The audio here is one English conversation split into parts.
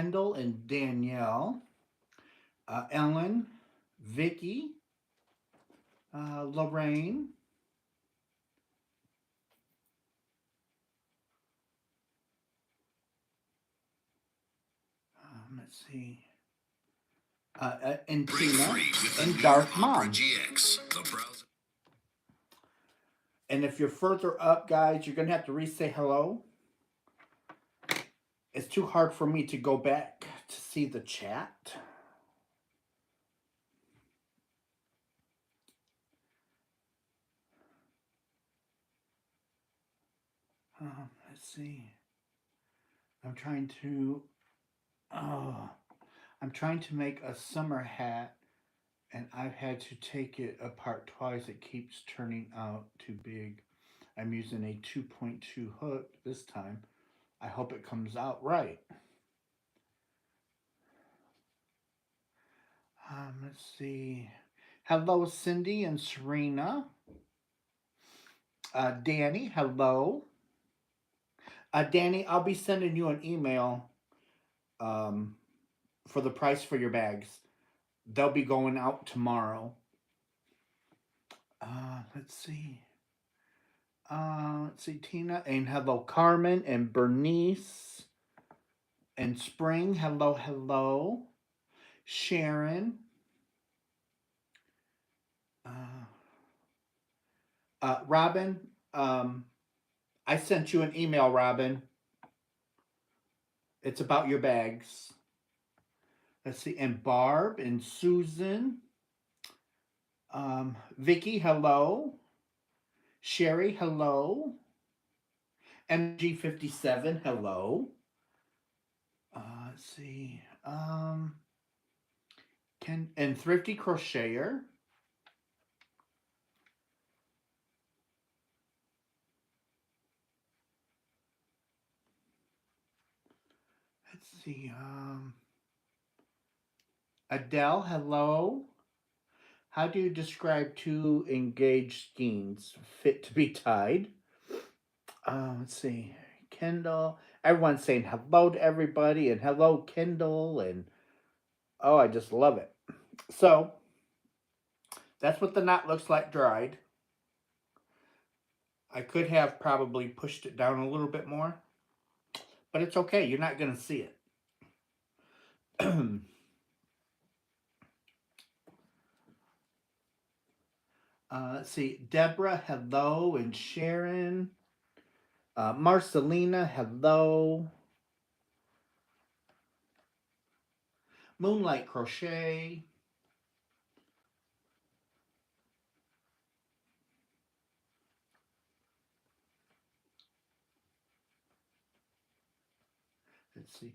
Kendall and Danielle, Ellen, Vicky, Lorraine, let's see, and Tina, and Darth Mom. And if you're further up, guys, you're going to have to re-say hello. It's too hard for me to go back to see the chat. Let's see. I'm trying to make a summer hat, and I've had to take it apart twice. It keeps turning out too big. I'm using a 2.2 hook this time. I hope it comes out right. Let's see. Hello, Cindy and Serena. Danny, hello. Danny, I'll be sending you an email for the price for your bags. They'll be going out tomorrow. Let's see. Tina, and hello, Carmen and Bernice and Spring. Hello, hello. Sharon. Robin, I sent you an email, Robin. It's about your bags. Let's see, and Barb and Susan. Vicky, hello. Sherry, hello. MG57, hello. Let's see. And Thrifty Crocheter. Let's see. Adele, hello. How do you describe two engaged skeins fit to be tied? Let's see. Kendall. Everyone's saying hello to everybody and hello, Kendall. And oh, I just love it. So that's what the knot looks like dried. I could have probably pushed it down a little bit more, but it's okay. You're not going to see it. Let's see. Deborah, hello. And Sharon. Marcelina, hello. Moonlight Crochet. Let's see.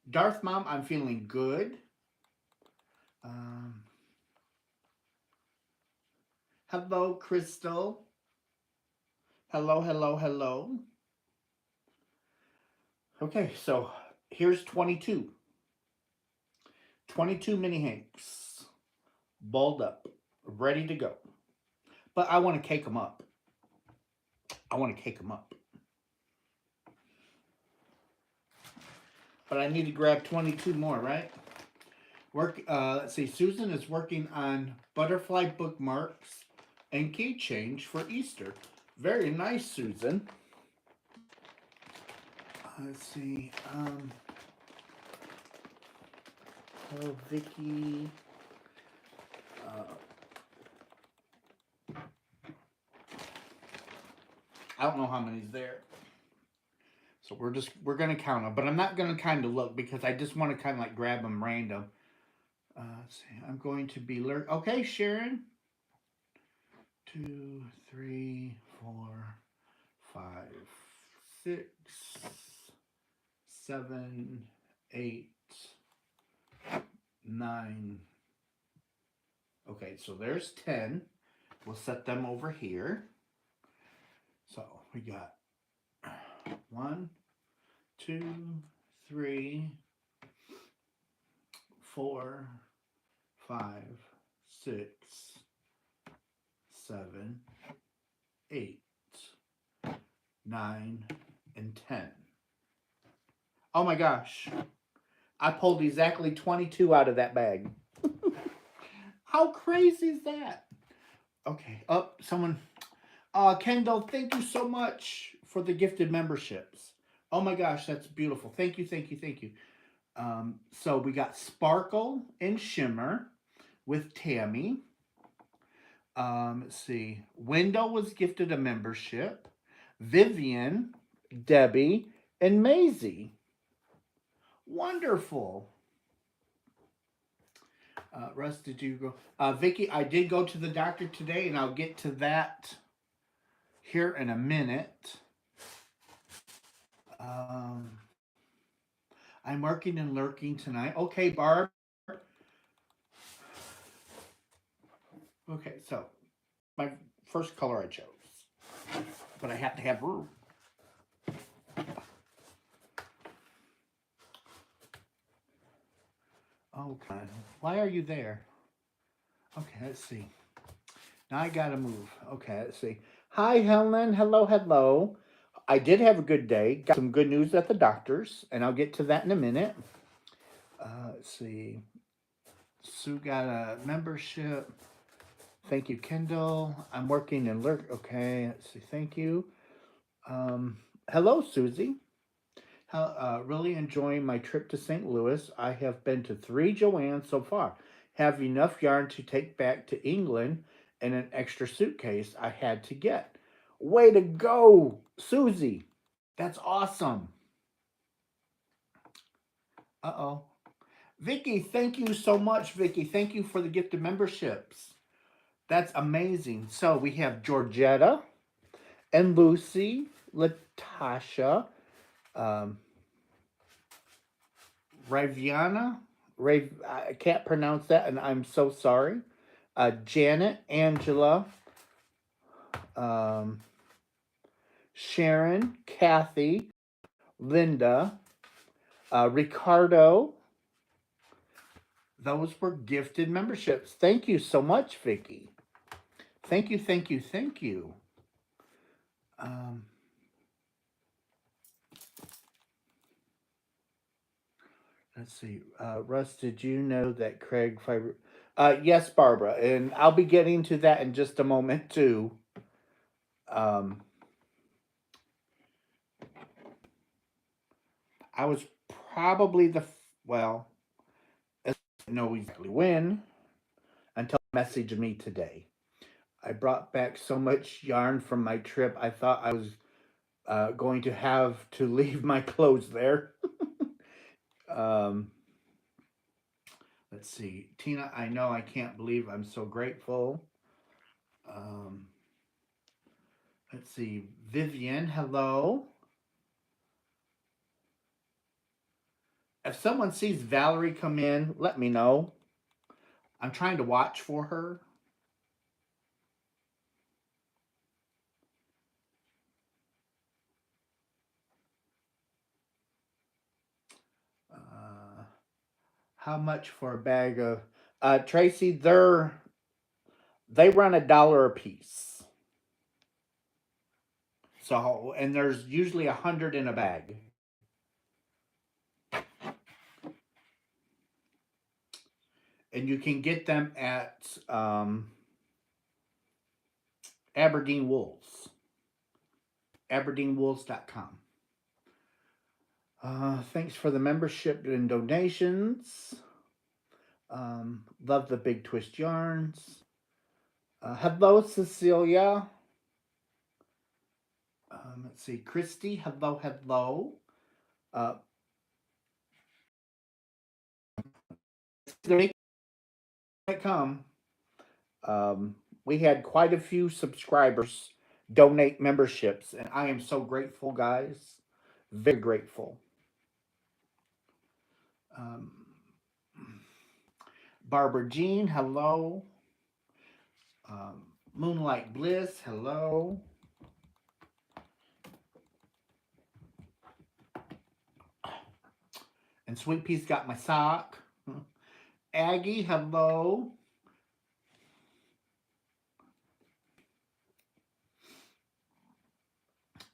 Darth Mom, I'm feeling good. Hello, Crystal. Hello, hello, hello. Okay, so here's 22. 22 mini hanks. Balled up. Ready to go. But I want to cake them up. But I need to grab 22 more, right? Let's see. Susan is working on butterfly bookmarks and key change for Easter. Very nice, Susan. Let's see. Hello, Vicky. I don't know how many's there. So we're gonna count them, but I'm not gonna kind of look because I just want to kind of like grab them random. Let's see. I'm going to be okay, Sharon. 2, 3, 4, 5, 6, 7, 8, 9. Okay, so there's 10. We'll set them over here. So we got 1, 2, 3, 4, 5, 6, 7, 8, 9, and 10. Oh my gosh. I pulled exactly 22 out of that bag. How crazy is that? Okay. Oh, someone. Kendall, thank you so much for the gifted memberships. Oh my gosh, that's beautiful. Thank you, thank you, thank you. So we got Sparkle and Shimmer with Tammy. Let's see. Wendell was gifted a membership. Vivian, Debbie, and Maisie. Wonderful. Russ, did you go? Vicky, I did go to the doctor today, and I'll get to that here in a minute. Um, I'm working and lurking tonight. Okay, Barb. Okay, so my first color I chose, but I have to have room. Okay, why are you there? Okay, let's see. Now I gotta move. Okay, let's see. Hi, Helen. Hello, hello. I did have a good day. Got some good news at the doctor's, and I'll get to that in a minute. Let's see. Sue got a membership. Thank you, Kendall. I'm working in lurk. Okay, let's see. Thank you. Um, Hello, Susie. Really enjoying my trip to St. Louis. I have been to 3 Joannes so far. Have enough yarn to take back to England and an extra suitcase I had to get. Way to go, Susie. That's awesome. Uh-oh. Vicky, thank you so much, Vicky. Thank you for the gift of memberships. That's amazing. So we have Georgetta and Lucy, Latasha, um, Raviana. I can't pronounce that, and I'm so sorry. Janet, Angela, um, Sharon, Kathy, Linda, Ricardo. Those were gifted memberships. Thank you so much, Vicky. Thank you, thank you, thank you. Um, let's see. Russ, did you know that Craig Fiber? Yes, Barbara, and I'll be getting to that in just a moment too. Um, I was probably well, I don't know exactly when until he messaged me today. I brought back so much yarn from my trip. I thought I was going to have to leave my clothes there. um, let's see, Tina. I know I can't believe I'm so grateful. Um, let's see, Vivian. Hello. If someone sees Valerie come in, let me know. I'm trying to watch for her. Uh, how much for a bag of Tracy? They run $1 a piece. So and there's usually 100 in a bag. And you can get them at Aberdeen Wools. AberdeenWools.com. Thanks for the membership and donations. Love the Big Twist yarns. Hello, Cecilia. Let's see, Christy. Hello, hello. Uh, they might come. We had quite a few subscribers donate memberships, and I am so grateful, guys. Very grateful. Um, Barbara Jean, hello. Moonlight Bliss, hello. And Sweet Pea's got my sock. Aggie, hello.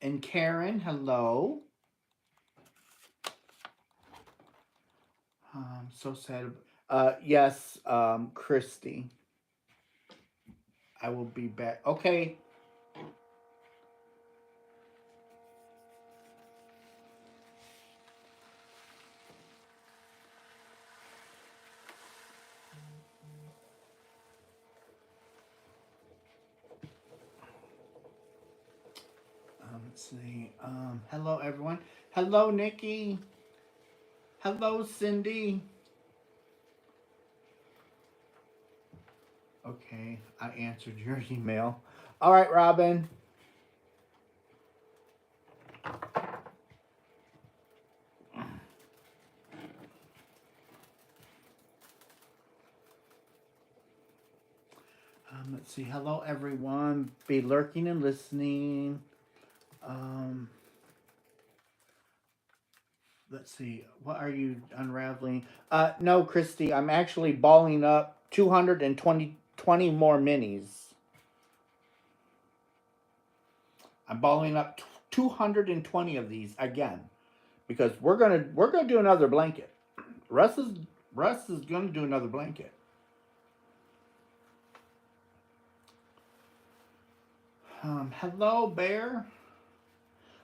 And Karen, hello. So sad. Yes, Christy. I will be back. Okay. Let's see. Hello, everyone. Hello, Nikki. Hello, Cindy. Okay, I answered your email. All right, Robin. Let's see. Hello, everyone. Be lurking and listening. Um, let's see. What are you unraveling? No, Christy. I'm actually balling up 220 more minis. I'm balling up 220 of these again because we're gonna do another blanket. Russ is Russ is gonna do another blanket. Hello, Bear.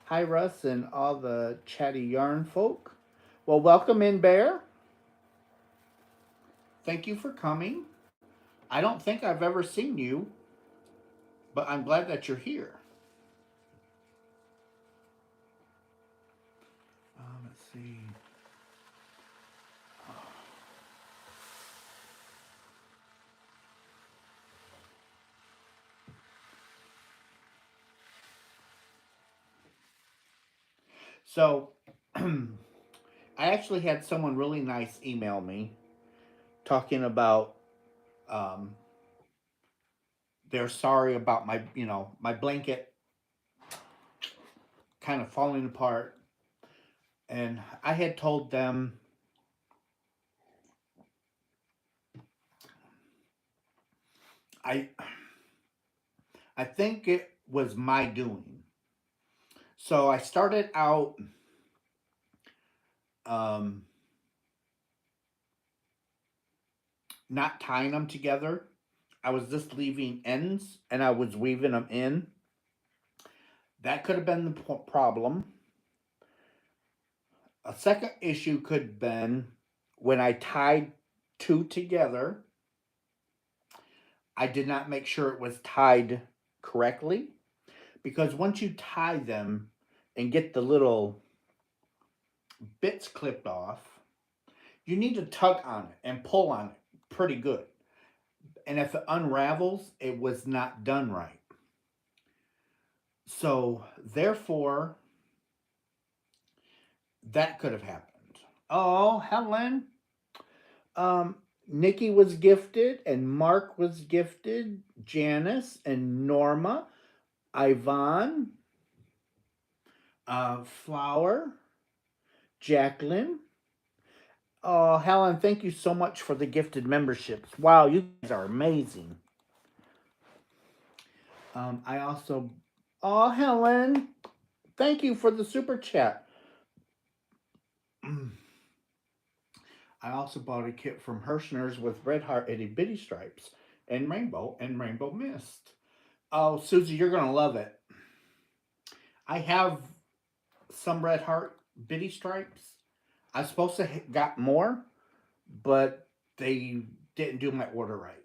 Hi, Russ, and all the chatty yarn folk. Well, welcome in, Bear. Thank you for coming. I don't think I've ever seen you, but I'm glad that you're here. Let's see. So, I actually had someone really nice email me talking about um, they're sorry about my blanket kind of falling apart, and I had told them I I think it was my doing. So I started out um, not tying them together. I was just leaving ends and I was weaving them in. That could have been the problem. A second issue could have been when I tied two together, I did not make sure it was tied correctly because once you tie them and get the little bits clipped off, you need to tug on it and pull on it pretty good. And if it unravels, it was not done right. So, therefore, that could have happened. Oh, Helen. Um, Nikki was gifted, and Mark was gifted, Janice and Norma, Ivan, Flower, Jacqueline. Oh, Helen, thank you so much for the gifted memberships. Wow, you guys are amazing. I also, oh, Helen, thank you for the super chat. I also bought a kit from Herrschners with red heart itty bitty stripes and rainbow mist. Oh, Susie, you're gonna love it. I have some red heart bitty stripes. I was supposed to got more, but they didn't do my order right.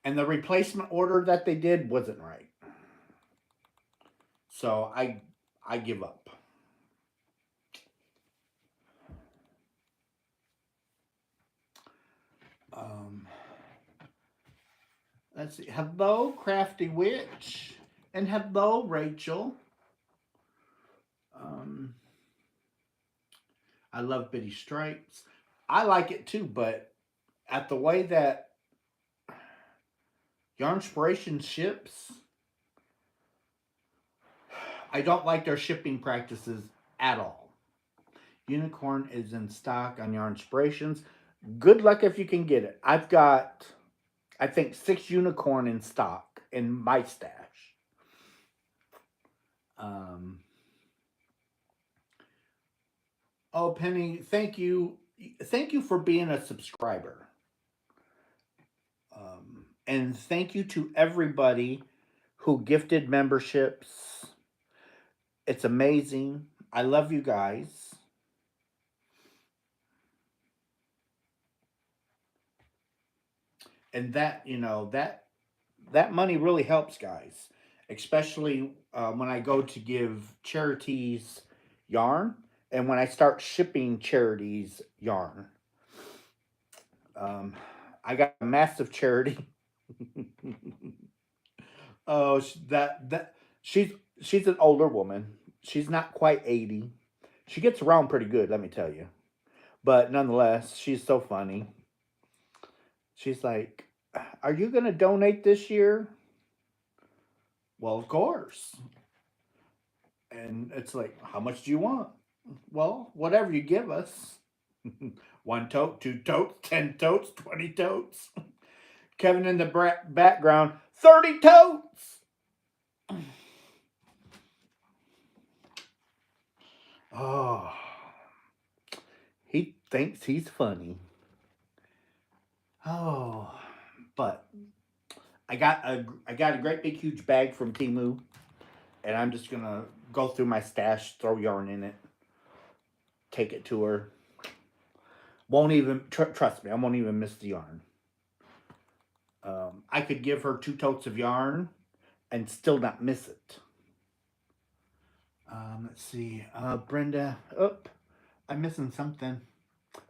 And the replacement order that they did wasn't right. So I give up. Um, let's see. Hello, Crafty Witch. And hello, Rachel. Um, I love bitty stripes. I like it too, but at the way that Yarnspiration ships, I don't like their shipping practices at all. Unicorn is in stock on Yarnspirations. Good luck if you can get it. I've got, I think, 6 unicorn in stock in my stash. Um, oh, Penny, thank you. thank you for being a subscriber. And thank you to everybody who gifted memberships. It's amazing. I love you guys. And that, that money really helps, guys, especially when I go to give charities yarn and when I start shipping charities yarn. Um, I got a massive charity. Oh, that she's she's an older woman. She's not quite 80. She gets around pretty good, let me tell you. But nonetheless, she's so funny. She's like, "Are you going to donate this year?" Well, of course. And it's like, "How much do you want?" Well, whatever you give us. One tote, two totes, 10 totes, 20 totes. Kevin in the background, 30 totes. Oh, he thinks he's funny. Oh, but I got a great big huge bag from Timu, and I'm just gonna go through my stash, throw yarn in it, take it to her. Won't even trust me. I won't even miss the yarn. I could give her 2 totes of yarn and still not miss it. Let's see. Brenda. Oh, I'm missing something.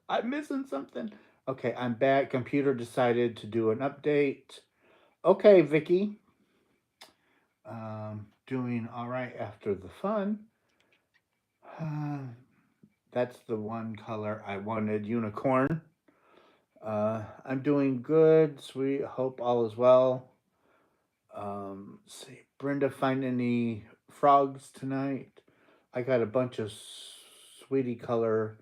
I'm missing something. Okay, I'm back. Computer decided to do an update. Okay, Vicky. Doing all right after the fun. That's the one color I wanted, unicorn. I'm doing good. Sweet. Hope all is well. Let's see. Brenda, find any frogs tonight? I got a bunch of sweetie color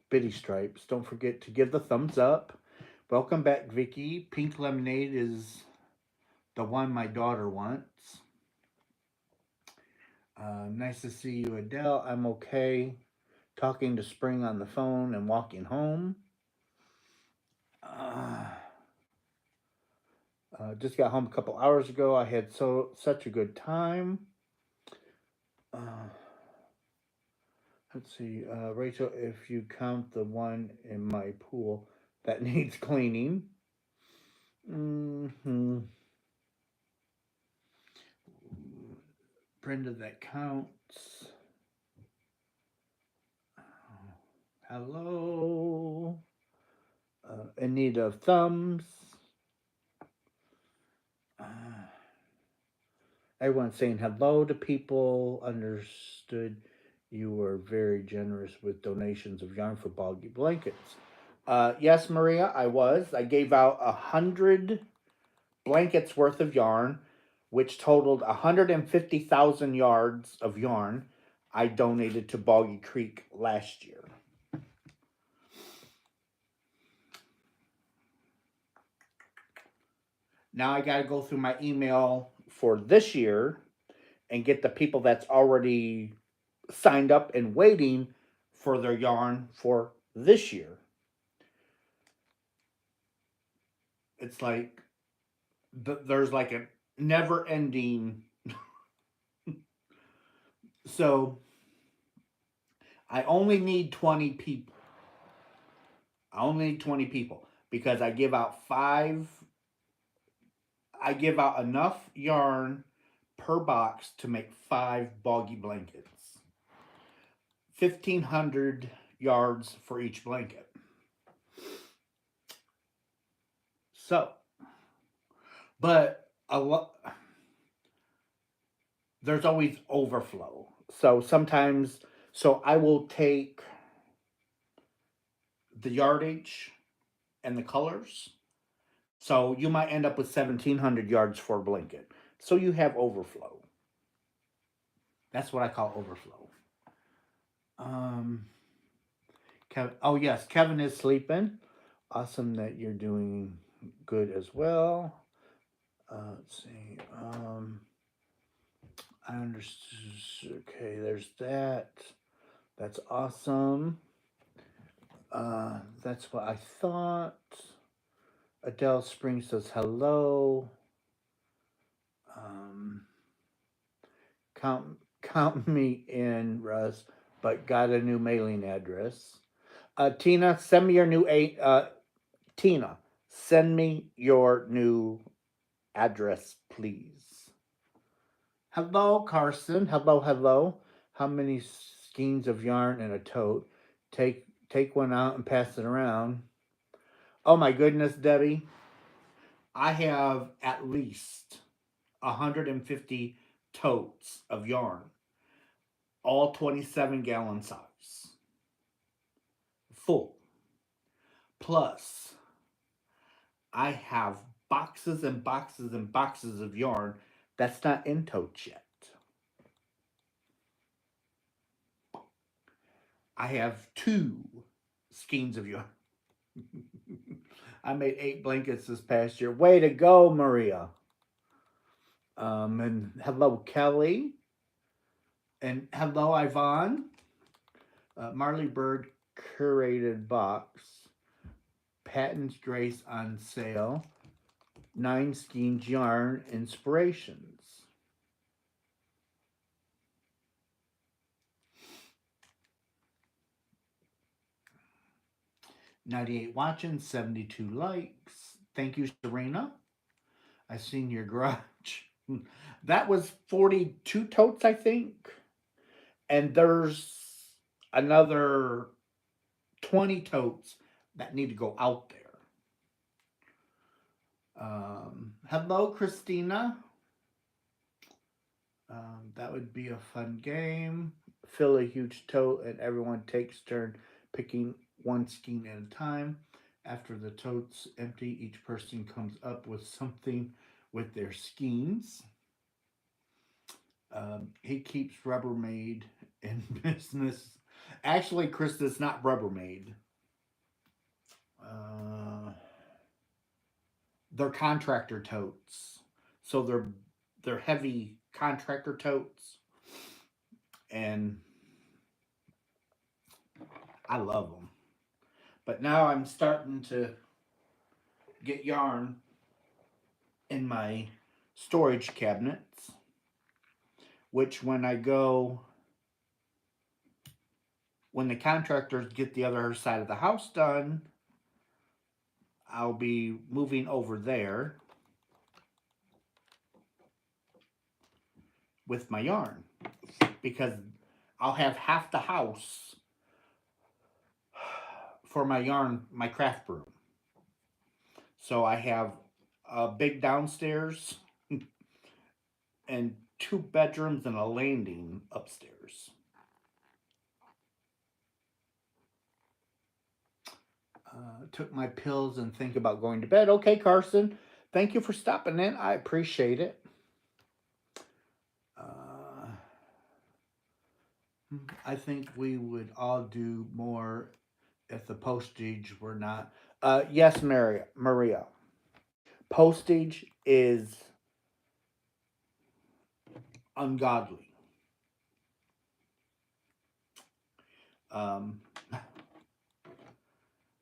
bitty stripes. Don't forget to give the thumbs up. Welcome back, Vicky. Pink lemonade is the one my daughter wants. Nice to see you, Adele. I'm okay. Talking to Spring on the phone and walking home. Uh, just got home a couple hours ago. I had such a good time. Uh, let's see, Rachel. If you count the one in my pool that needs cleaning, mm-hmm. Brenda, that counts. Hello. In need of thumbs. Uh, Everyone's saying hello to people. Understood you were very generous with donations of yarn for boggy blankets. Yes, Maria, I was. I gave out 100 blankets worth of yarn, which totaled 150,000 yards of yarn I donated to Boggy Creek last year. Now I got to go through my email for this year and get the people that's already signed up and waiting for their yarn for this year. It's like there's like a never ending. So I only need 20 people. I only need 20 people because I give out enough yarn per box to make 5 boggy blankets. 1,500 yards for each blanket. So, but a lot there's always overflow. So sometimes, so I will take the yardage and the colors. So you might end up with 1,700 yards for a blanket. So you have overflow. That's what I call overflow. Um, oh yes, Kevin is sleeping. Awesome that you're doing good as well. Let's see. I understand. Okay, there's that. That's awesome. That's what I thought. Adele Spring says hello. Um, count me in, Russ, but got a new mailing address. Tina, send me your new Tina, send me your new address, please. Hello, Carson. Hello, hello. How many skeins of yarn in a tote? Take one out and pass it around. Oh my goodness, Debbie. I have at least 150 totes of yarn, all 27-gallon size, full. Plus, I have boxes and boxes and boxes of yarn that's not in totes yet. I have 2 skeins of yarn. I made 8 blankets this past year. Way to go, Maria. And hello, Kelly. And hello, Yvonne. Marley Bird curated box. Patton's Grace on sale. 9 skeins yarn inspirations. 98 watching, 72 likes. Thank you, Serena. I seen your garage. That was 42 totes, I think. And there's another 20 totes that need to go out there. Hello, Christina. That would be a fun game. Fill a huge tote, and everyone takes turn picking one skein at a time. After the totes empty, each person comes up with something with their skeins. He keeps Rubbermaid in business. Actually, Chris, it's not Rubbermaid. They're contractor totes, so they're heavy contractor totes, and I love them. But now I'm starting to get yarn in my storage cabinets, which when the contractors get the other side of the house done, I'll be moving over there with my yarn because I'll have half the house for my yarn, my craft broom. So I have a big downstairs and 2 bedrooms and a landing upstairs. Took my pills and think about going to bed. Okay, Carson. Thank you for stopping in. I appreciate it. I think we would all do more if the postage were not. Yes, Maria. Postage is ungodly. Um,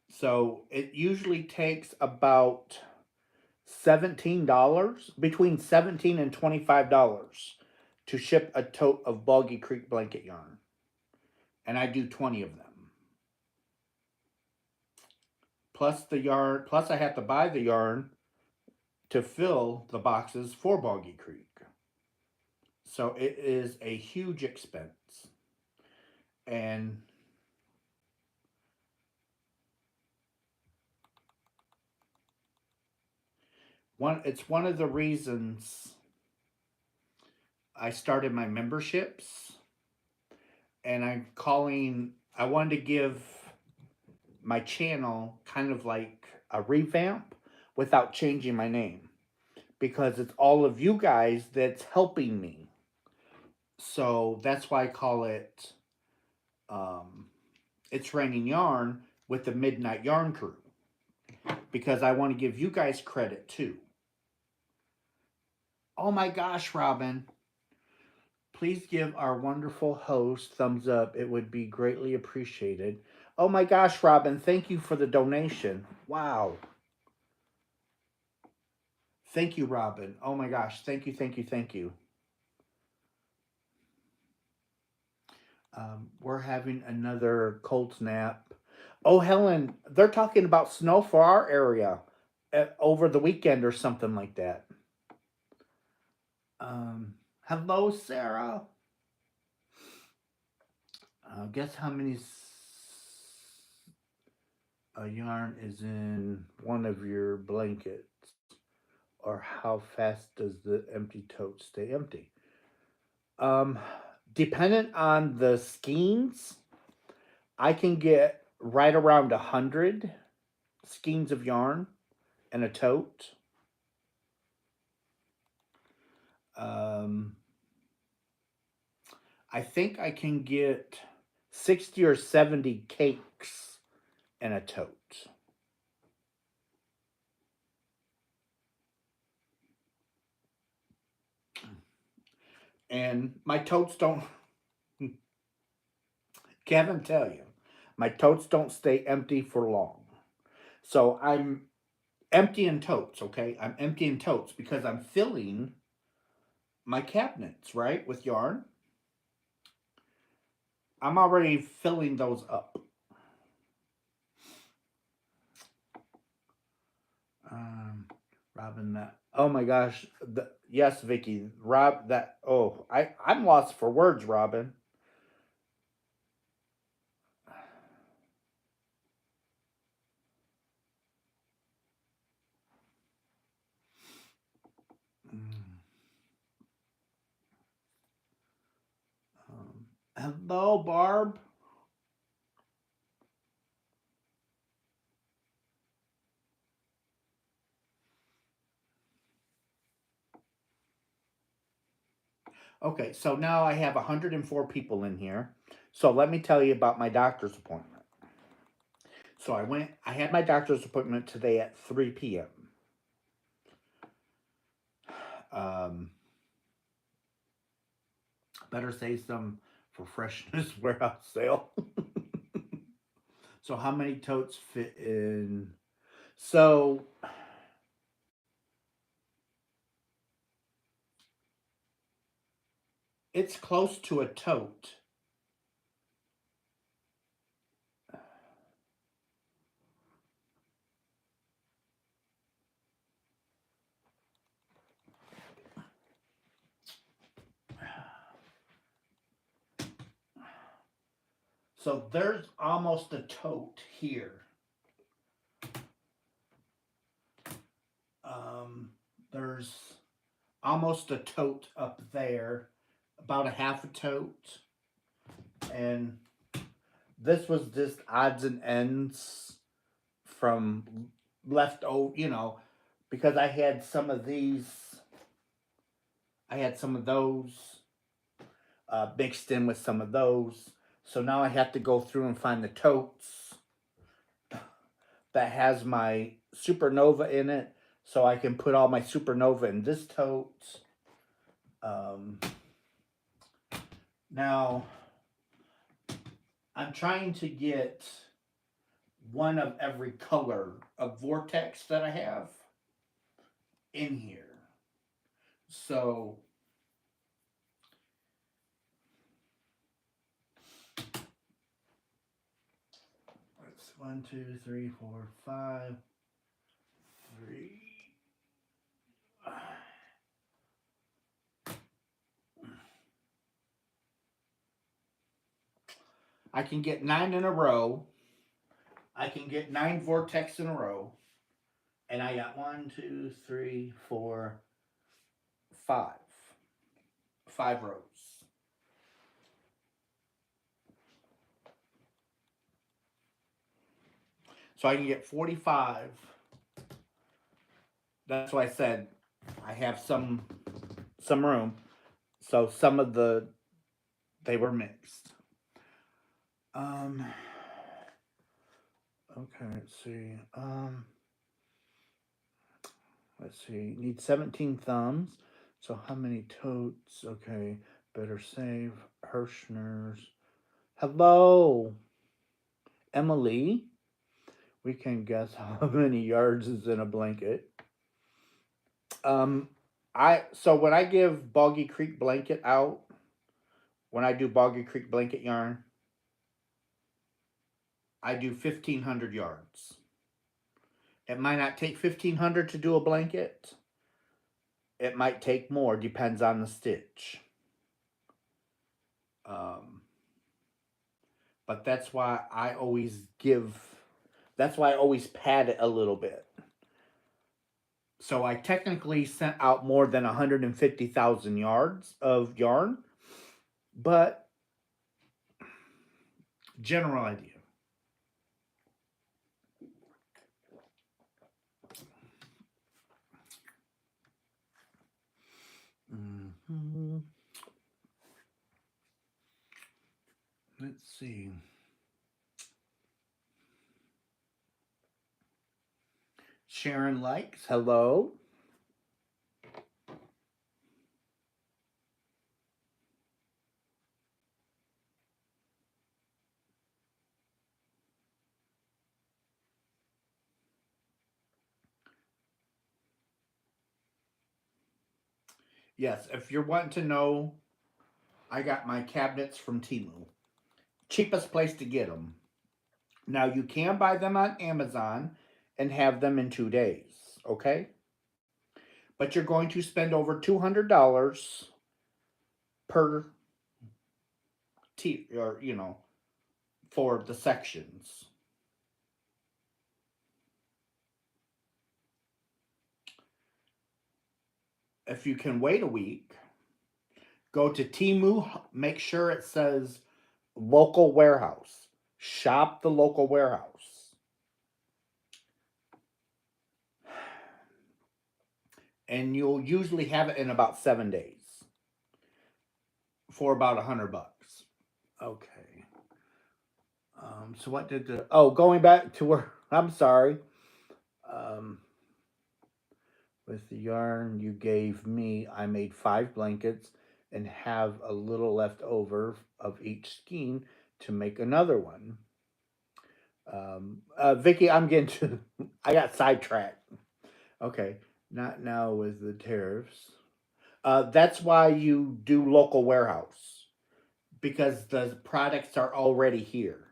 so it usually takes about $17, between $17 and $25 to ship a tote of Boggy Creek blanket yarn. And I do 20 of them. Plus the yarn, plus I have to buy the yarn to fill the boxes for Boggy Creek. So it is a huge expense. And it's one of the reasons I started my memberships, and I wanted to give my channel kind of like a revamp without changing my name, because it's all of you guys that's helping me. So that's why I call it It's Raining Yarn with the Midnight Yarn Crew, because I want to give you guys credit too. Oh my gosh, Robin. Please give our wonderful host thumbs up. It would be greatly appreciated. Oh my gosh, Robin, thank you for the donation. Wow. Thank you, Robin. Oh my gosh, thank you, thank you, thank you. We're having another cold snap. Oh, Helen, they're talking about snow for our area over the weekend or something like that. Hello, Sarah. Guess how many yarn is in one of your blankets? Or how fast does the empty tote stay empty? Um, Dependent on the skeins, I can get right around 100 skeins of yarn in a tote. Um, I think I can get 60 or 70 cakes in a tote. And my totes don't, Kevin tell you, my totes don't stay empty for long. So I'm emptying totes, okay? I'm emptying totes because I'm filling my cabinets, right, with yarn. I'm already filling those up. Um, Robin, that. Oh my gosh. Yes, Vicky. Rob, that. Oh, I'm lost for words, Robin. Mm. Hello, Barb. Okay, so now I have 104 people in here. So let me tell you about my doctor's appointment. So I had my doctor's appointment today at 3 p.m. Um, Better say some for freshness warehouse sale. So how many totes fit in? So it's close to a tote. So there's almost a tote here. There's almost a tote up there, about a half a tote. And this was just odds and ends from left over, because I had some of those mixed in with some of those. So now I have to go through and find the totes that has my supernova in it, so I can put all my supernova in this tote. Um, Now I'm trying to get one of every color of vortex that I have in here. So it's 1, 2, 3, 4, 5, 3. I can get 9 in a row. I can get 9 vortex in a row. And I got 1, 2, 3, 4, 5. 5 rows. So I can get 45. That's why I said I have some room. So some of they were mixed. Um okay, let's see. Let's see. Need 17 thumbs. So how many totes? Okay, better save. Herrschners. Hello. Emily, we can guess how many yards is in a blanket. So when I give Boggy Creek blanket out, when I do Boggy Creek blanket yarn, I do 1,500 yards. It might not take 1,500 to do a blanket. It might take more, depends on the stitch. But that's why I always pad it a little bit. So I technically sent out more than 150,000 yards of yarn, but general idea. Mm-hmm. Let's see. Sharon likes. Hello. Yes, if you're wanting to know, I got my cabinets from Temu. Cheapest place to get them. Now you can buy them on Amazon and have them in 2 days, okay? But you're going to spend over $200 per or for the sections. If you can wait a week, go to Temu, make sure it says local warehouse. Shop the local warehouse. And you'll usually have it in about 7 days for about $100. Okay. So what did going back to where, I'm sorry. Um, with the yarn you gave me, I made 5 blankets and have a little left over of each skein to make another one. Vicky, I'm getting to, I got sidetracked. Okay, not now with the tariffs. That's why you do local warehouse, because the products are already here.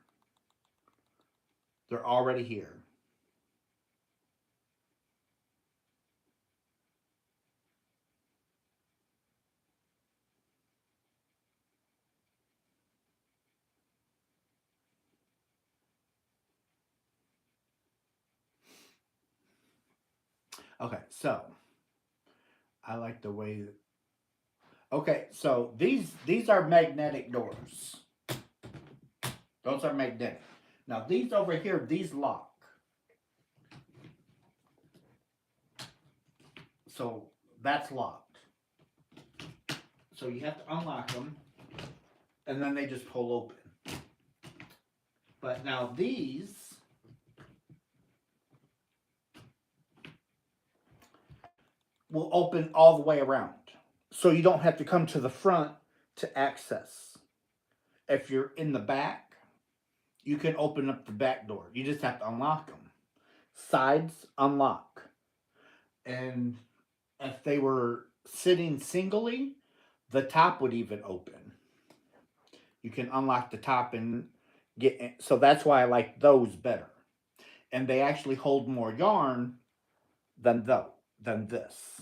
They're already here. Okay, so I like the way that. Okay, so these are magnetic doors. Those are magnetic. Now these over here, these lock. So that's locked. So you have to unlock them, and then they just pull open. But now these will open all the way around. So you don't have to come to the front to access. If you're in the back, you can open up the back door. You just have to unlock them. Sides unlock. And if they were sitting singly, the top would even open. You can unlock the top and get in. So that's why I like those better. And they actually hold more yarn than this.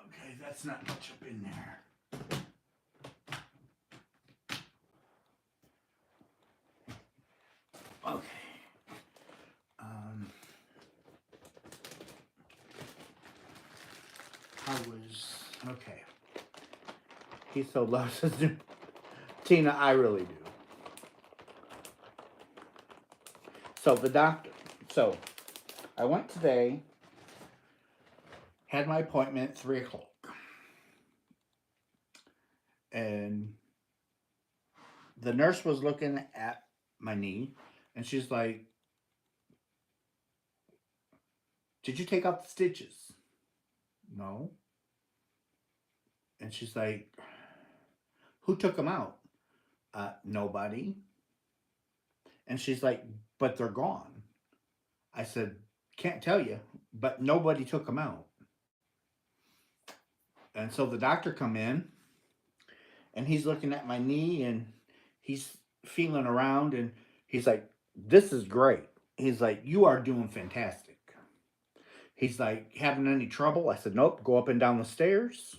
Okay, that's not much up in there. Okay. Okay. He so loves his new. Tina, I really do. So the doctor, so I went today, had my appointment at 3 o'clock. And the nurse was looking at my knee, and she's like, "Did you take out the stitches?" No. And she's like, "Who took them out?" Nobody. And she's like, "But they're gone." I said, "Can't tell you, but nobody took them out." And so the doctor come in, and he's looking at my knee, and he's feeling around, and he's like, "This is great." He's like, "You are doing fantastic." He's like, "Having any trouble?" I said, "Nope, go up and down the stairs.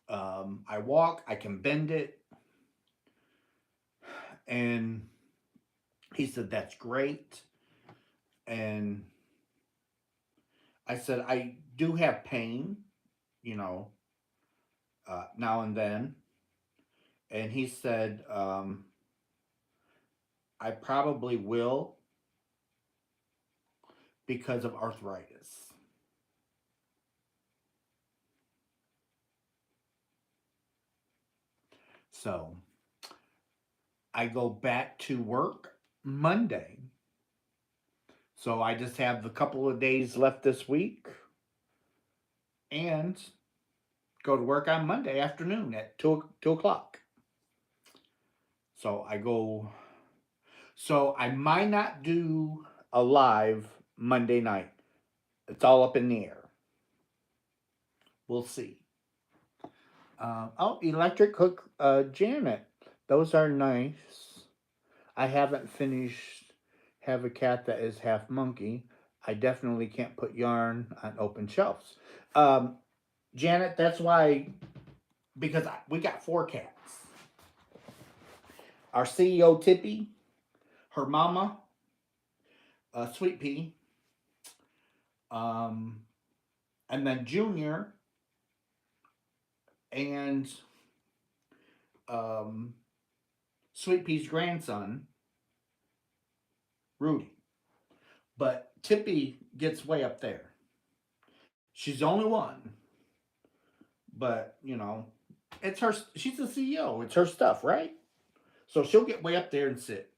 I walk, I can bend it." And he said, "That's great." And I said, "I do have pain, you know, now and then." And he said, "I probably will because of arthritis." So I go back to work Monday. So I just have a couple of days left this week and go to work on Monday afternoon at 2 o'clock. So I go. So I might not do a live Monday night. It's all up in the air. We'll see. Oh, electric hook, Janet. Those are nice. I haven't finished Have a Cat That Is Half Monkey. I definitely can't put yarn on open shelves. Um, Janet, that's why, because we got 4 cats. Our CEO, Tippy, her mama, Sweet Pea, um, and then Junior, and um, Sweet Pea's grandson, Rudy. But Tippy gets way up there. She's the only one, but it's her. She's the CEO. It's her stuff, right? So she'll get way up there and sit.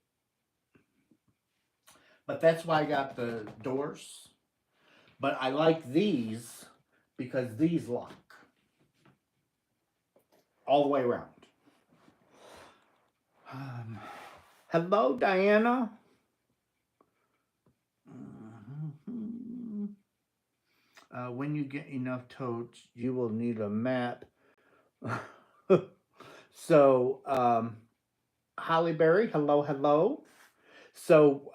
But that's why I got the doors. But I like these because these lock all the way around. Um, Hello, Diana. When you get enough totes, you will need a map. So, Holly Berry, hello, hello. So,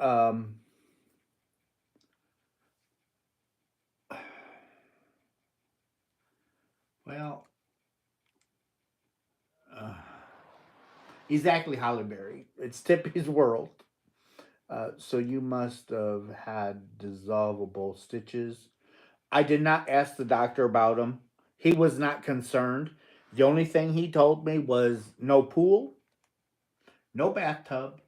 well, uh, exactly, Holly Berry. It's Tippy's world. So you must have had dissolvable stitches. I did not ask the doctor about them. He was not concerned. The only thing he told me was no pool, no bathtub,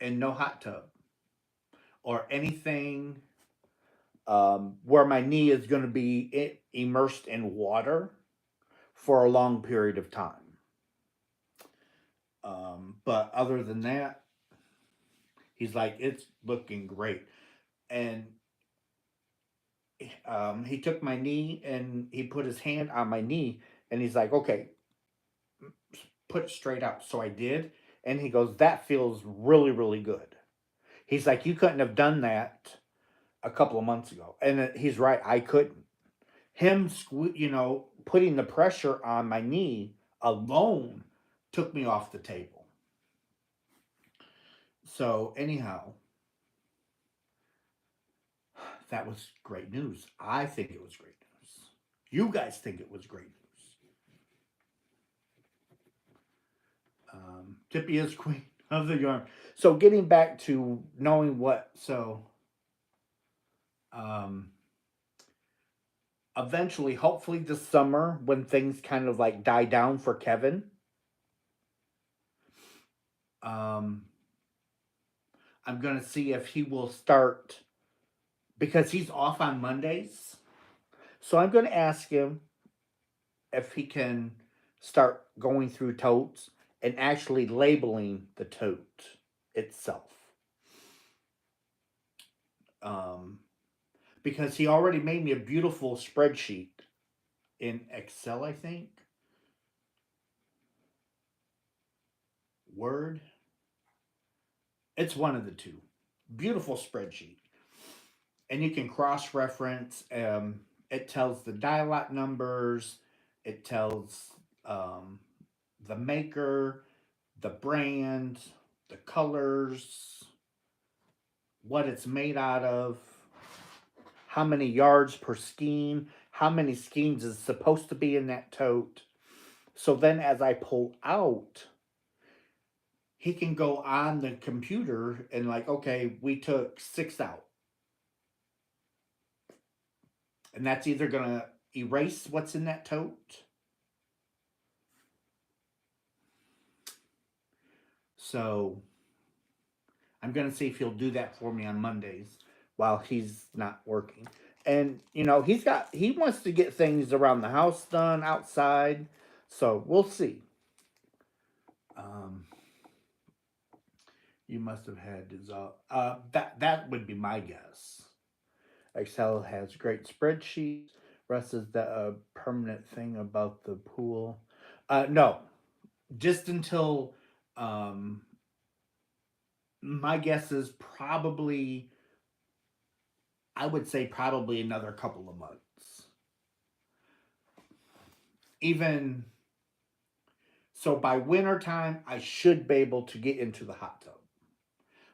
and no hot tub or anything where my knee is going to be immersed in water for a long period of time. But other than that, he's like, it's looking great. And he took my knee and he put his hand on my knee and he's like, "Okay, put it straight up." So I did. And he goes, "That feels really, really good." He's like, "You couldn't have done that a couple of months ago." And he's right. I couldn't. Him, putting the pressure on my knee alone took me off the table. So, anyhow, that was great news. I think it was great news. You guys think it was great news. Tippy is queen of the yarn. So, getting back to knowing what, um, eventually, hopefully this summer, when things kind of like die down for Kevin, um, I'm going to see if he will start, because he's off on Mondays. So I'm going to ask him if he can start going through totes and actually labeling the tote itself. Um, because he already made me a beautiful spreadsheet in Excel, I think. Word. It's one of the two. Beautiful spreadsheet. And you can cross reference. It tells the dial numbers, it tells um, the maker, the brand, the colors, what it's made out of, how many yards per skein, how many skeins is supposed to be in that tote. So then as I pull out, he can go on the computer and like, okay, we took 6 out. And that's either going to erase what's in that tote. So I'm going to see if he'll do that for me on Mondays while he's not working. And he wants to get things around the house done outside. So we'll see. Um, you must have had dissolve. That would be my guess. Excel has great spreadsheets. Russ is the permanent thing about the pool. No, just until um, my guess is probably, I would say probably another couple of months. Even so, by winter time, I should be able to get into the hot tub,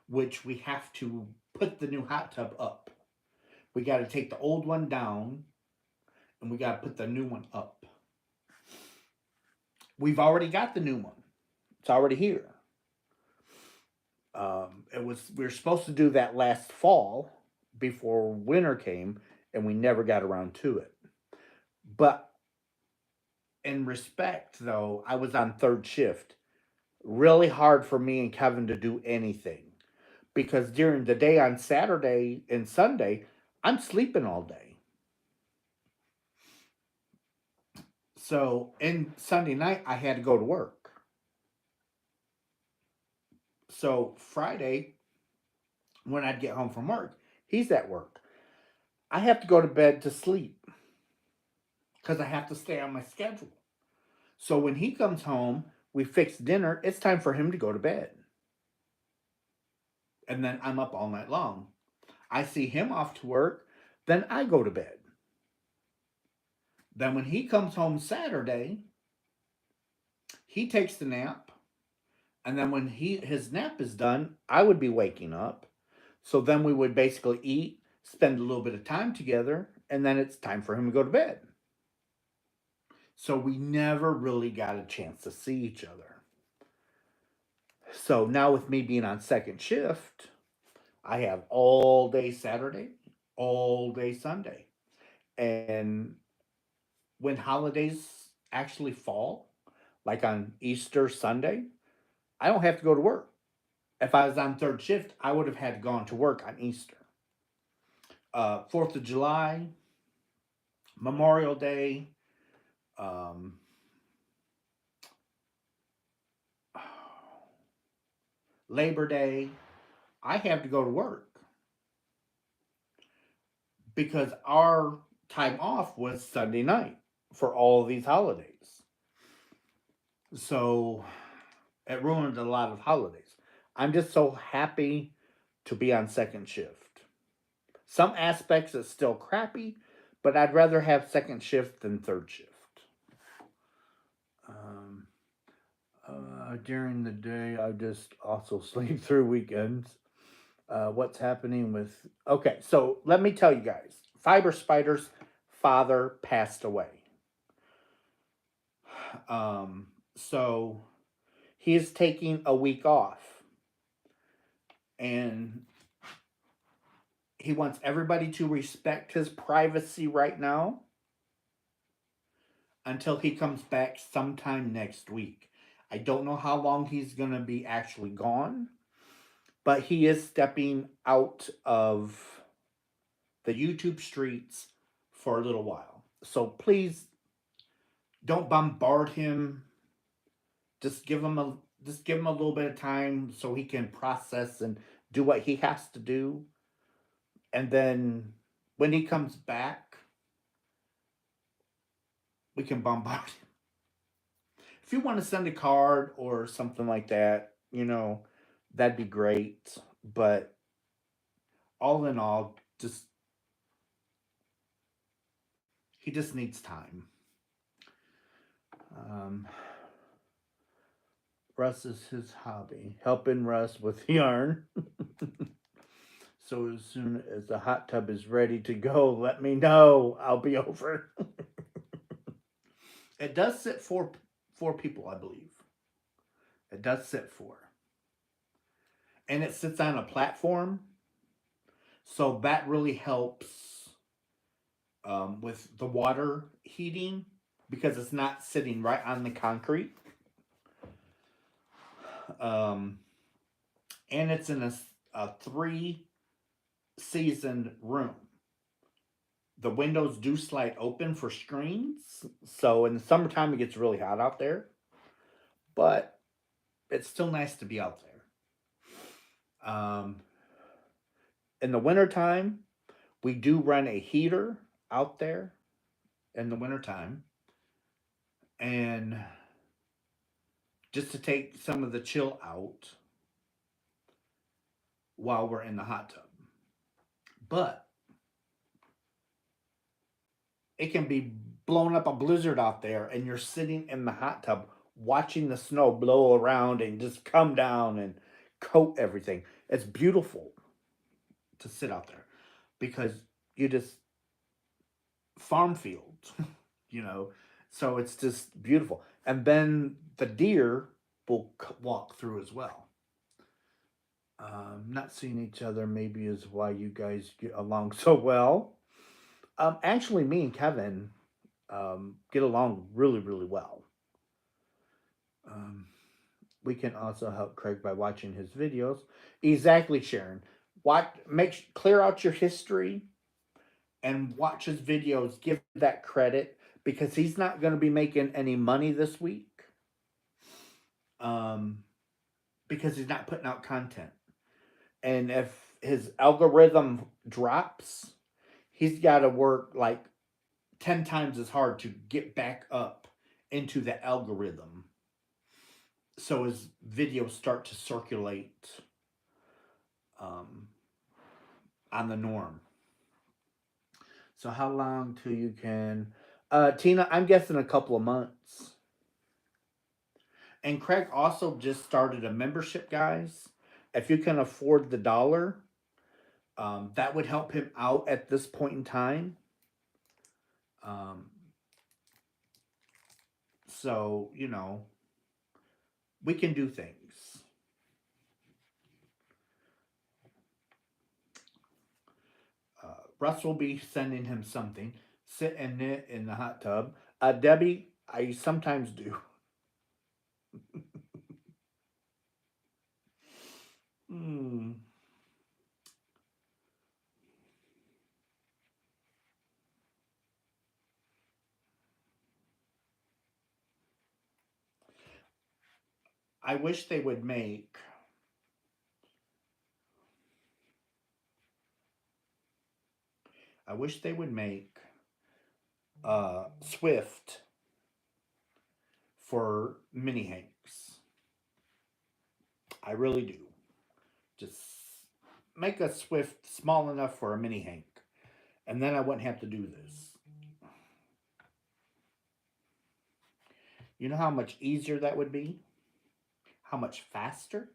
which we have to put the new hot tub up. We got to take the old one down and we got to put the new one up. We've already got the new one. It's already here. We were supposed to do that last fall before winter came, and we never got around to it. But in respect, though, I was on third shift. Really hard for me and Kevin to do anything because during the day on Saturday and Sunday, I'm sleeping all day. So, and Sunday night, I had to go to work. So, Friday, when I'd get home from work, he's at work. I have to go to bed to sleep because I have to stay on my schedule. So, when he comes home, we fix dinner, it's time for him to go to bed. And then I'm up all night long. I see him off to work, then I go to bed. Then when he comes home Saturday, he takes the nap, and then when his nap is done, I would be waking up. So then we would basically eat, spend a little bit of time together, and then it's time for him to go to bed. So we never really got a chance to see each other. So now with me being on second shift, I have all day Saturday, all day Sunday. And when holidays actually fall, like on Easter Sunday, I don't have to go to work. If I was on third shift, I would have had gone to work on Easter. 4th of July, Memorial Day, um, Labor Day, I have to go to work because our time off was Sunday night for all of these holidays. So it ruined a lot of holidays. I'm just so happy to be on second shift. Some aspects is still crappy, but I'd rather have second shift than third shift. Um, during the day, I just also sleep through weekends. What's happening with. Okay, so let me tell you guys Fiber Spider's father passed away. So he is taking a week off. And he wants everybody to respect his privacy right now until he comes back sometime next week. I don't know how long he's going to be actually gone. but he is stepping out of the YouTube streets for a little while. So please don't bombard him. Just give him a little bit of time so he can process and do what he has to do. And then when he comes back, we can bombard him. If you want to send a card or something like that, that'd be great. But all in all, just he just needs time. Um, Russ is his hobby, helping Russ with yarn. So as soon as the hot tub is ready to go, let me know. I'll be over. It does sit four people, I believe. It does sit four, and it sits on a platform, so that really helps with the water heating because it's not sitting right on the concrete. Um, and it's in a 3-season room. The windows do slide open for screens, so in the summertime it gets really hot out there, but it's still nice to be out there. In the wintertime, we do run a heater out there in the wintertime, and just to take some of the chill out while we're in the hot tub. But it can be blowing up a blizzard out there, and you're sitting in the hot tub watching the snow blow around and just come down and coat everything. It's beautiful to sit out there because you just farm fields, you know. So it's just beautiful. And then the deer will walk through as well. Not seeing each other maybe is why you guys get along so well. Actually, me and Kevin get along really, really well. Um, we can also help Craig by watching his videos. Exactly, Sharon. Clear out your history and watch his videos. Give that credit because he's not going to be making any money this week. Um, because he's not putting out content. And if his algorithm drops, he's got to work like 10 times as hard to get back up into the algorithm so his videos start to circulate um, on the norm. So how long till you can Tina, I'm guessing a couple of months. And Craig also just started a membership, guys. If you can afford the dollar, that would help him out at this point in time. Um, so, we can do things. Russ will be sending him something. Sit and knit in the hot tub. Debbie, I sometimes do. Hmm. I wish they would make. I wish they would make Swift for mini hanks. I really do. Just make a Swift small enough for a mini hank, and then I wouldn't have to do this. You know how much easier that would be? How much faster?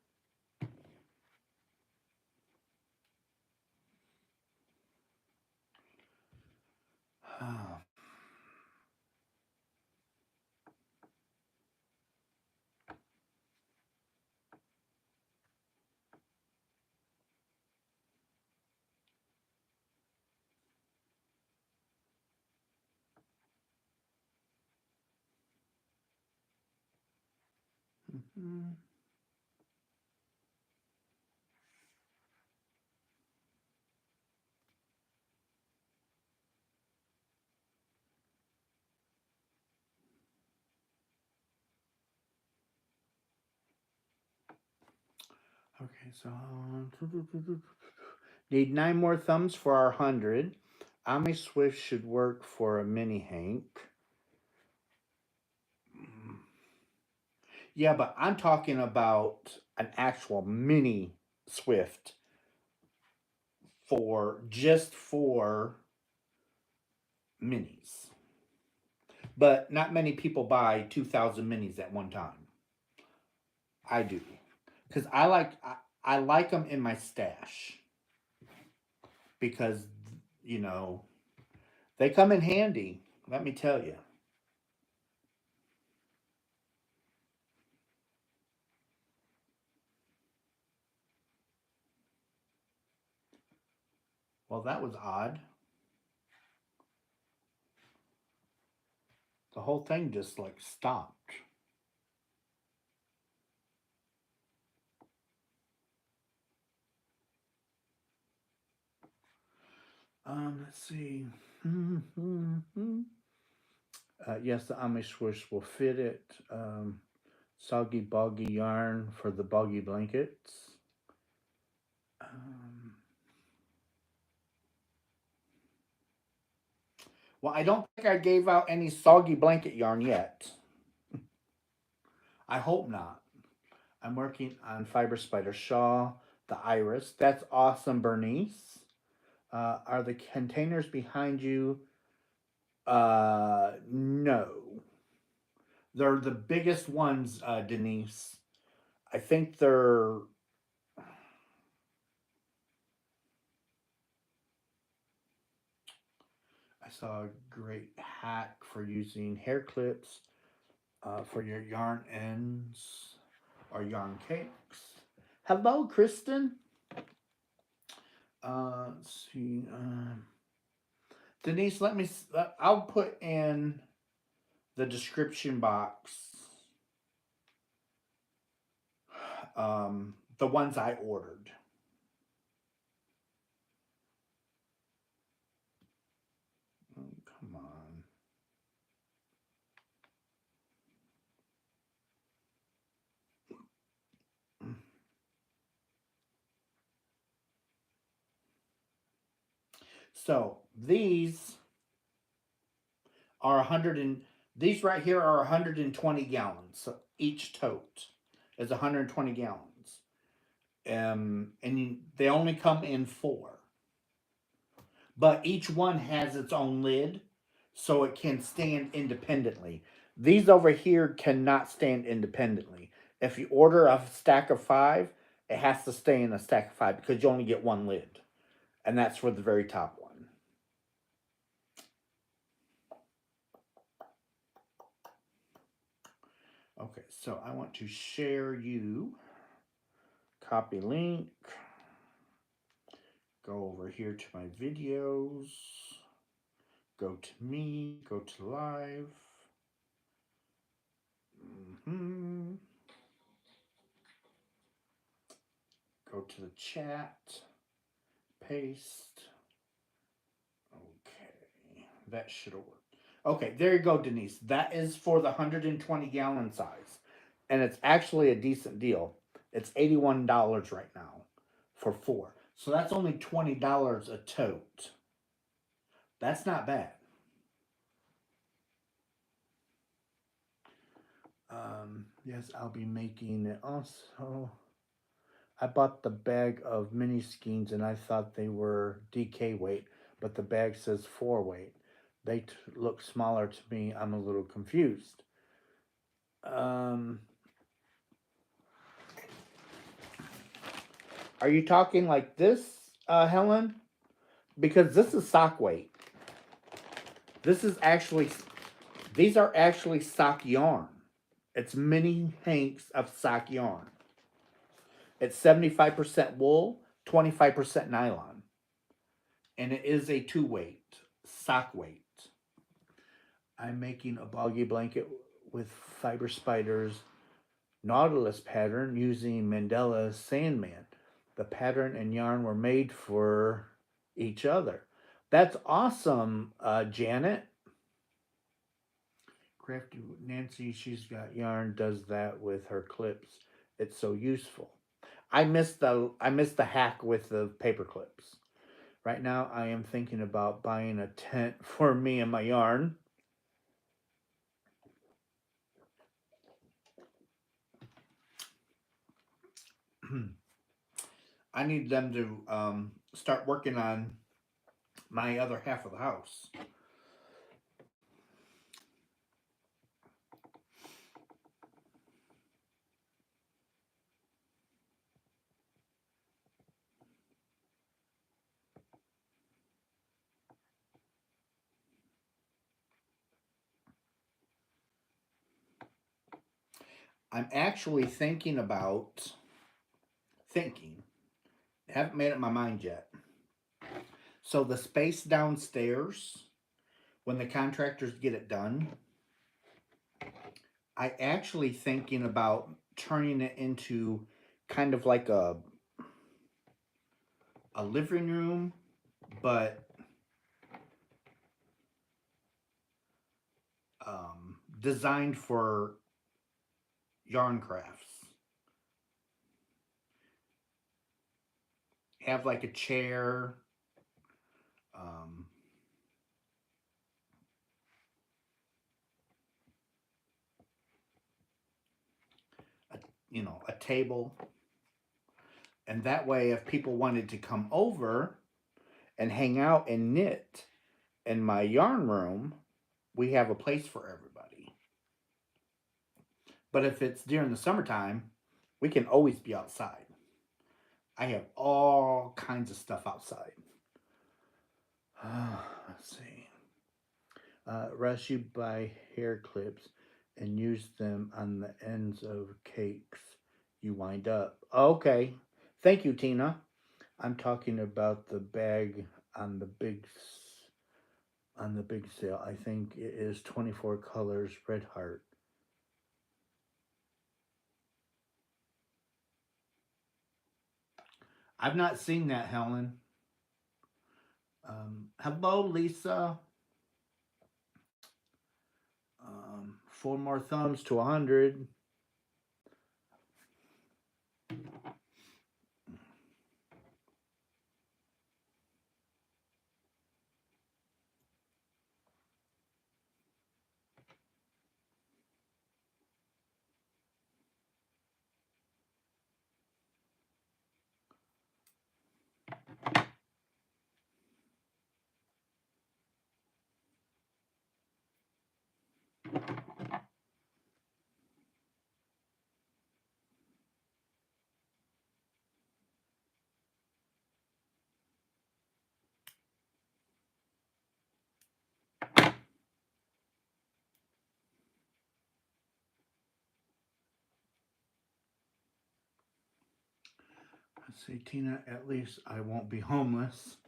Okay, so need 9 more thumbs for our 100. Amish Swift should work for a mini Hank. Yeah, but I'm talking about an actual mini Swift for just for minis. But not many people buy 2,000 minis at one time. I do. Because I like them in my stash. Because, you know, they come in handy, let me tell you. Well, that was odd. The whole thing just like stopped. Let's see. Yes, the Amish Swish will fit it. Soggy Boggy yarn for the boggy blankets. Um, well, I don't think I gave out any soggy blanket yarn yet. I hope not. I'm working on Fiber Spider Shaw, the Iris. That's awesome, Bernice. Are the containers behind you? No. They're the biggest ones, Denise. I think they're. I saw a great hack for using hair clips for your yarn ends or yarn cakes. Hello, Kristen. Let's see. Denise, let me. I'll put in the description box the ones I ordered. Oh, come on. So these are 100 and these right here are 120 gallons. So each tote is 120 gallons. And they only come in 4. But each one has its own lid so it can stand independently. These over here cannot stand independently. If you order a stack of 5, it has to stay in a stack of 5 because you only get one lid. And that's for the very top one. Okay, so I want to share you. Copy link. Go over here to my videos. Go to me. Go to live. Go to the chat. Paste. Okay, that should work. Okay, there you go, Denise. That is for the 120 gallon size. And it's actually a decent deal. It's $81 right now for 4. So that's only $20 a tote. That's not bad. Yes, I'll be making it also. I bought the bag of mini skeins and I thought they were DK weight, but the bag says 4 weight. They look smaller to me. I'm a little confused. Are you talking like this, Helen? Because this is sock weight. This is actually, these are actually sock yarn. It's mini hanks of sock yarn. It's 75% wool, 25% nylon. And it is a 2 weight, sock weight. I'm making a boggy blanket with Fiber Spider's Nautilus pattern using Mandela's Sandman. The pattern and yarn were made for each other. That's awesome, Janet. Crafty Nancy, she's got yarn, does that with her clips. It's so useful. I missed the hack with the paper clips. Right now, I am thinking about buying a tent for me and my yarn. I need them to start working on my other half of the house. I'm actually thinking, haven't made up my mind yet. So the space downstairs, when the contractors get it done, I actually thinking about turning it into kind of like a living room, but designed for yarn crafts. Have like a chair, um, a, a table, and that way, if people wanted to come over and hang out and knit in my yarn room, we have a place for everybody. But if it's during the summertime, we can always be outside. I have all kinds of stuff outside. Let's see. Rush, you buy hair clips and use them on the ends of cakes you wind up. Okay. Thank you, Tina. I'm talking about the bag on the big sale. I think it is 24 colors red heart. I've not seen that, Helen. Hello, Lisa. Four more thumbs to 100. Let's see, Tina, at least I won't be homeless.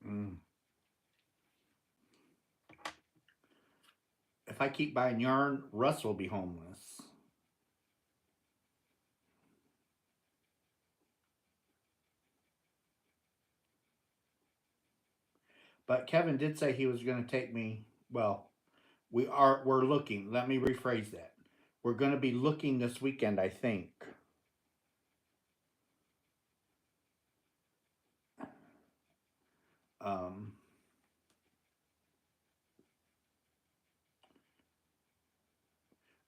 Mm. If I keep buying yarn, Russ will be homeless. But Kevin did say he was going to take me. Well, we're looking. Let me rephrase that. We're going to be looking this weekend, I think. Um,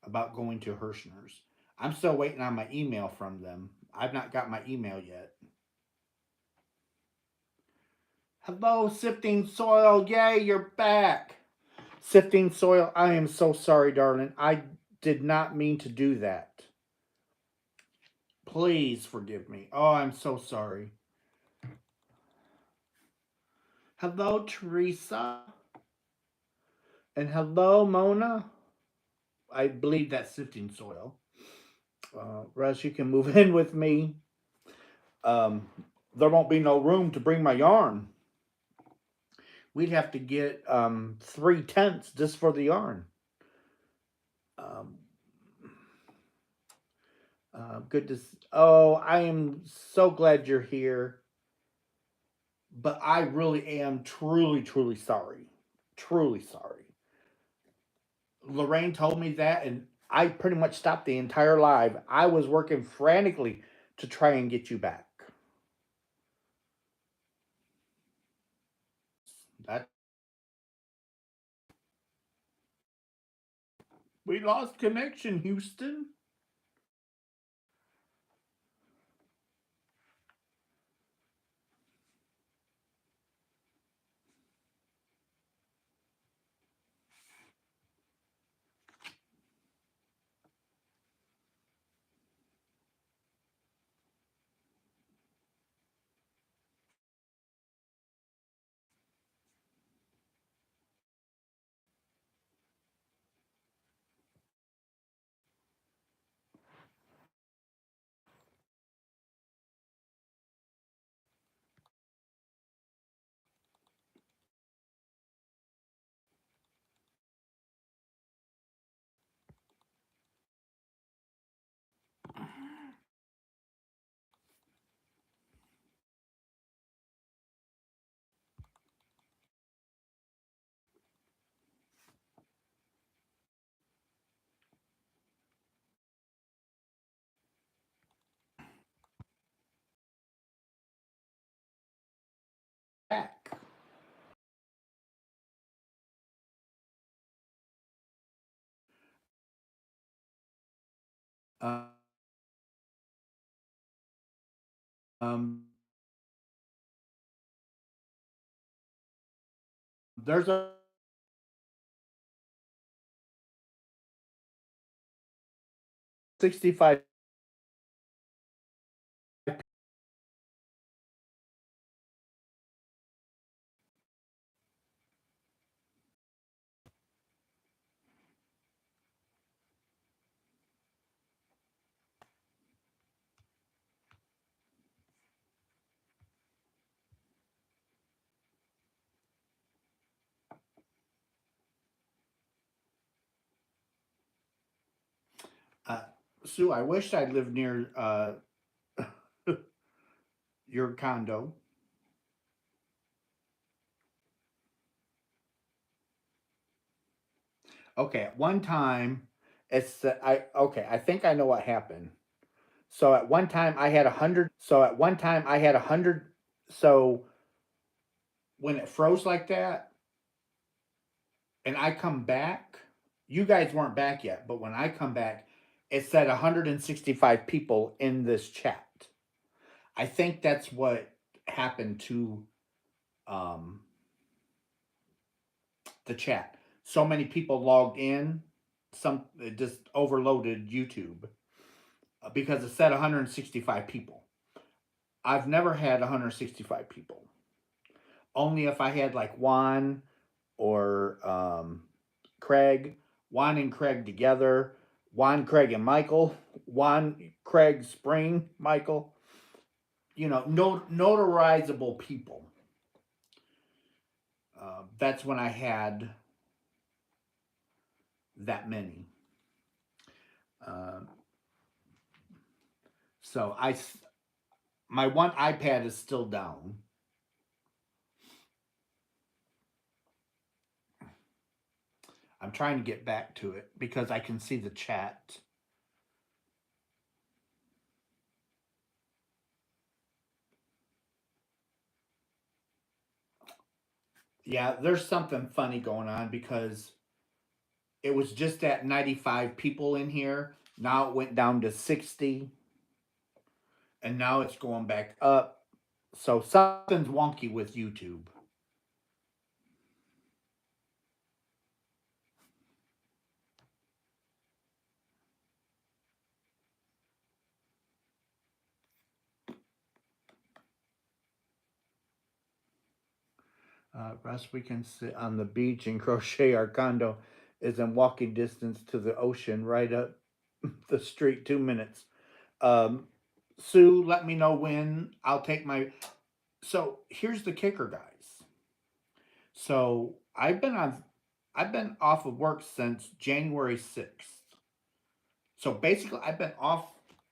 about going to Herrschners. I'm still waiting on my email from them. I've not got my email yet. Hello, Sifting Soil. Yay, you're back. Sifting Soil, I am so sorry, darling. I did not mean to do that. Please forgive me. Oh, I'm so sorry. Hello, Teresa. And hello, Mona. I believe that's Sifting Soil. Russ, you can move in with me. Um, there won't be no room to bring my yarn. We'd have to get 3 tents just for the yarn. Um, good to. Oh, I am so glad you're here. But I really am truly, truly sorry. Truly sorry. Lorraine told me that, and I pretty much stopped the entire live. I was working frantically to try and get you back. That we lost connection, Houston. Back. Uh, um, there's a 65. Uh, Sue, I wish I lived near your condo. Okay, at one time, I think I know what happened. So at one time I had 100. So at one time I had 100. So when it froze like that, and I come back, you guys weren't back yet, but when I come back, it said 165 people in this chat. I think that's what happened to um, the chat. So many people logged in, some it just overloaded YouTube because it said 165 people. I've never had 165 people. Only if I had like Juan or Craig, Juan and Craig together, Juan, Craig, and Michael, Juan, Craig, Spring, Michael. You know, notarizable people. That's when I had that many. Uh, so my one iPad is still down. I'm trying to get back to it because I can see the chat. Yeah, there's something funny going on because it was just at 95 people in here. Now it went down to 60, and now it's going back up. So something's wonky with YouTube. Russ, we can sit on the beach and crochet. Our condo is in walking distance to the ocean, right up the street. 2 minutes. Um, Sue, let me know when I'll take my. So here's the kicker, guys. So I've been off of work since January 6th. So basically, I've been off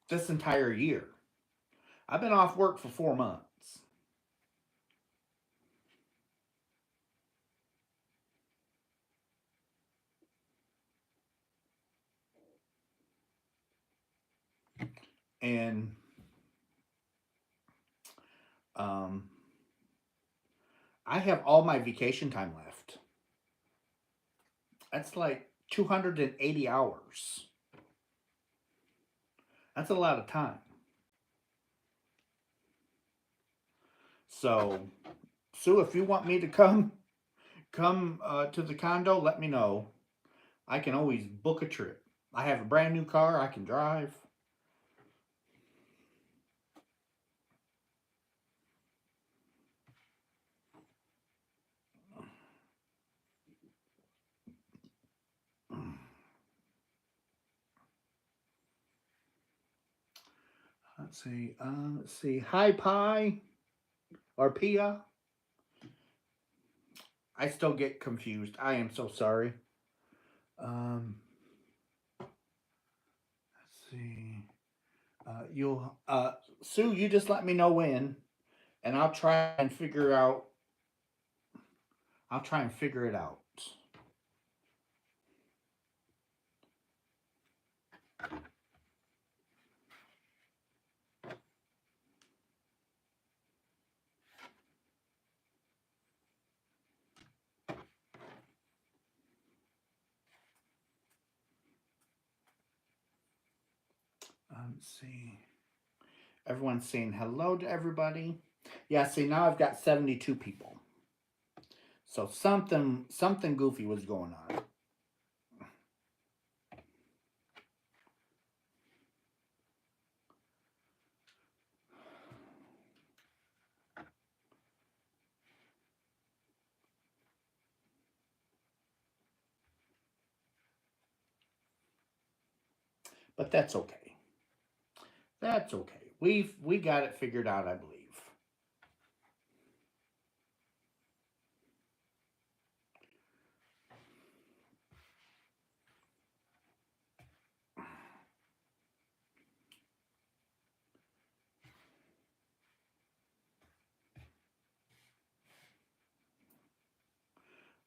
this entire year. I've been off work for 4 months. And um, I have all my vacation time left. That's like 280 hours. That's a lot of time. So, Sue, if you want me to come to the condo, let me know. I can always book a trip. I have a brand new car I can drive. Let's see. Let's see. Hi, Pie or Pia. I still get confused. I am so sorry. Um, let's see. You'll Sue. You just let me know when, and I'll try and figure out. I'll try and figure it out. Let's see. Everyone's saying hello to everybody. Yeah. See, now I've got 72 people. So something goofy was going on. But that's okay. That's okay. We got it figured out, I believe.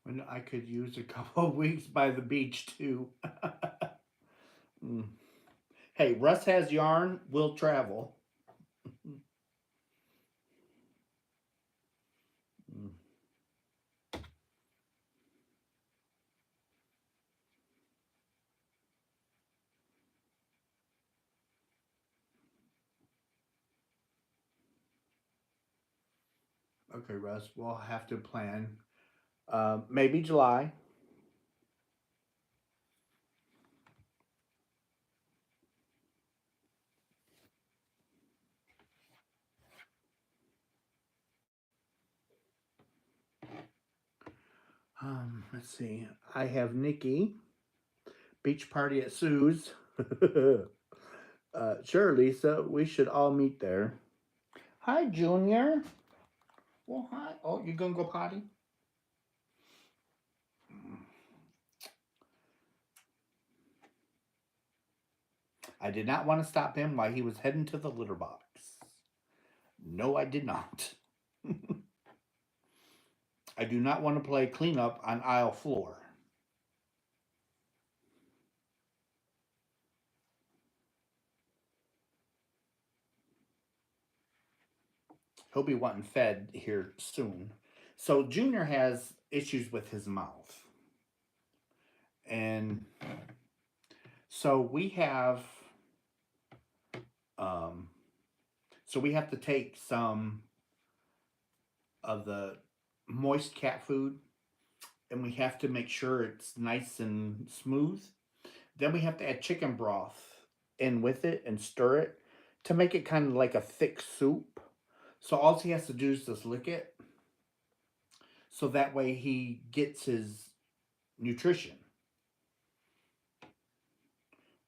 When I could use a couple of weeks by the beach too. Mm. Hey, Russ has yarn. We'll travel. Mm. Okay, Russ. We'll have to plan. Maybe July. Let's see. I have Nikki. Beach party at Sue's. Sure, Lisa. We should all meet there. Hi, Junior. Well, hi. Oh, you gonna go potty? I did not want to stop him while he was heading to the litter box. No, I did not. I do not want to play cleanup on aisle floor. He'll be wanting fed here soon. So Junior has issues with his mouth. And so we have um so we have to take some of the moist cat food and we have to make sure it's nice and smooth. Then we have to add chicken broth in with it and stir it to make it kind of like a thick soup. So all he has to do is just lick it. So that way he gets his nutrition.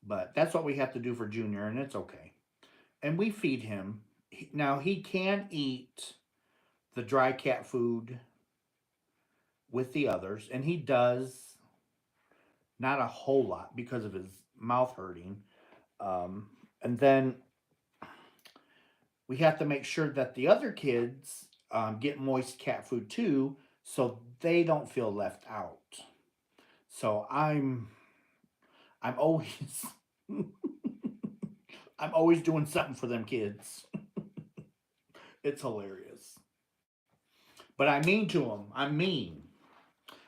But that's what we have to do for Junior, and it's okay. And we feed him. Now he can eat the dry cat food with the others, and he does not a whole lot because of his mouth hurting. Um, and then we have to make sure that the other kids get moist cat food too, so they don't feel left out. So I'm always I'm always doing something for them kids. It's hilarious. But I mean to them. I'm mean.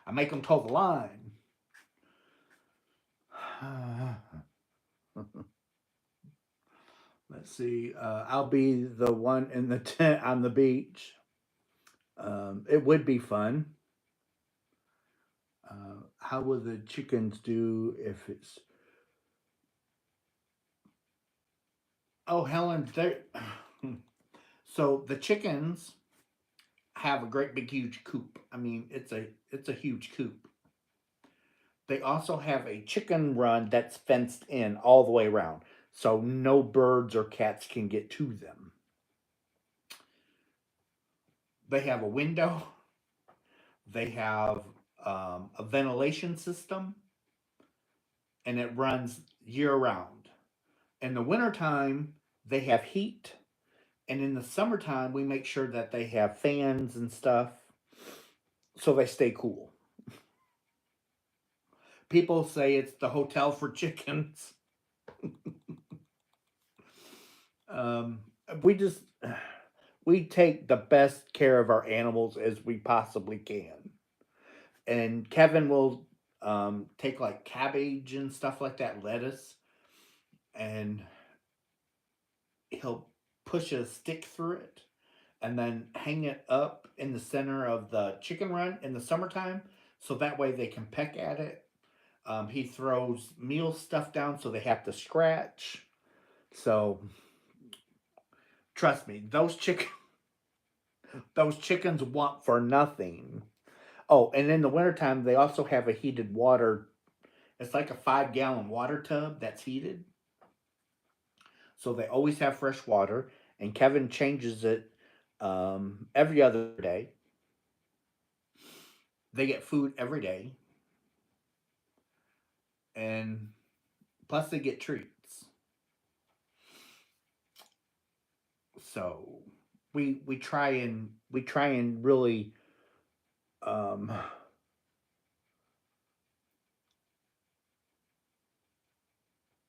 I make them toe the line. Let's see. I'll be the one in the tent on the beach. It would be fun. How will the chickens do if it's? Oh, Helen, they. So the chickens have a great big huge coop. I mean, it's a huge coop. They also have a chicken run that's fenced in all the way around, so no birds or cats can get to them. They have a window. They have a ventilation system, and it runs year round. In the wintertime, they have heat, and in the summertime, we make sure that they have fans and stuff so they stay cool. People say it's the hotel for chickens. Um, we just we take the best care of our animals as we possibly can. And Kevin will take like cabbage and stuff like that, lettuce, and he'll push a stick through it and then hang it up in the center of the chicken run in the summertime so that way they can peck at it. He throws meal stuff down so they have to scratch. So trust me, those chickens want for nothing. Oh, and in the wintertime they also have a heated water. It's like a 5-gallon water tub that's heated. So they always have fresh water, and Kevin changes it every other day. They get food every day, and plus they get treats. So we try and really um,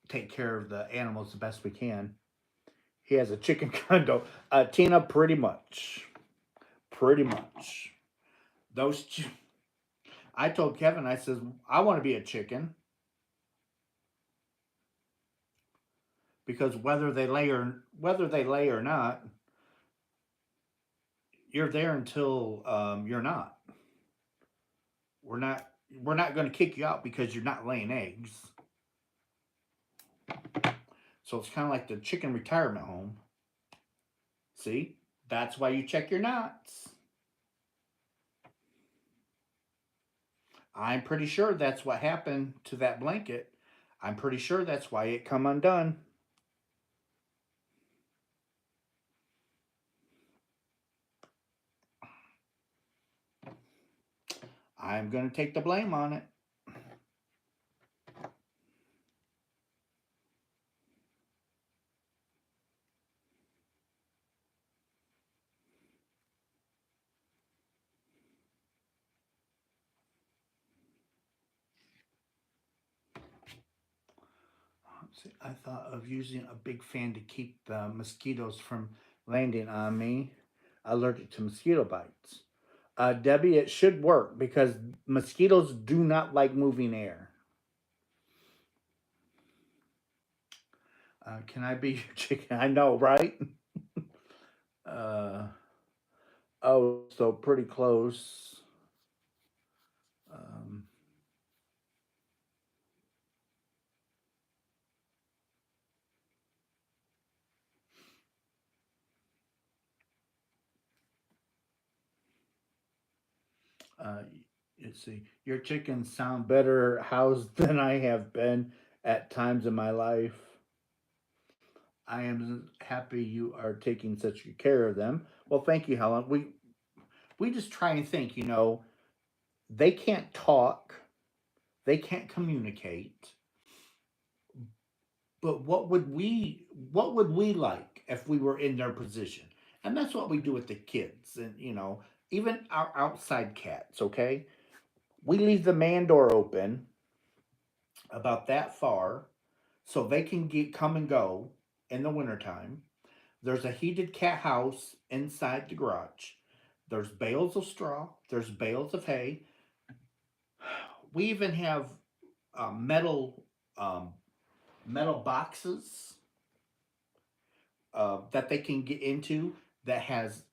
take care of the animals the best we can. He has a chicken condo. Tina, pretty much. Those. I told Kevin, I says I want to be a chicken because whether they lay or not, you're there until you're not. We're not we're not going to kick you out because you're not laying eggs. So it's kind of like the chicken retirement home. See, that's why you check your knots. I'm pretty sure that's what happened to that blanket. I'm pretty sure that's why it come undone. I'm going to take the blame on it. See, I thought of using a big fan to keep the mosquitoes from landing on me. Allergic to mosquito bites. Debbie, it should work because mosquitoes do not like moving air. Can I be your chicken? I know, right? Uh, oh, so pretty close. Um, uh, let's see. Your chickens sound better housed than I have been at times in my life. I am happy you are taking such good care of them. Well, thank you, Helen. We just try and think. They can't talk, they can't communicate, but what would we like if we were in their position? And that's what we do with the kids, and even our outside cats. Okay, we leave the man door open about that far so they can come and go. in the wintertime. There's a heated cat house inside the garage. There's bales of straw. There's bales of hay. We even have metal um, metal boxes that they can get into that has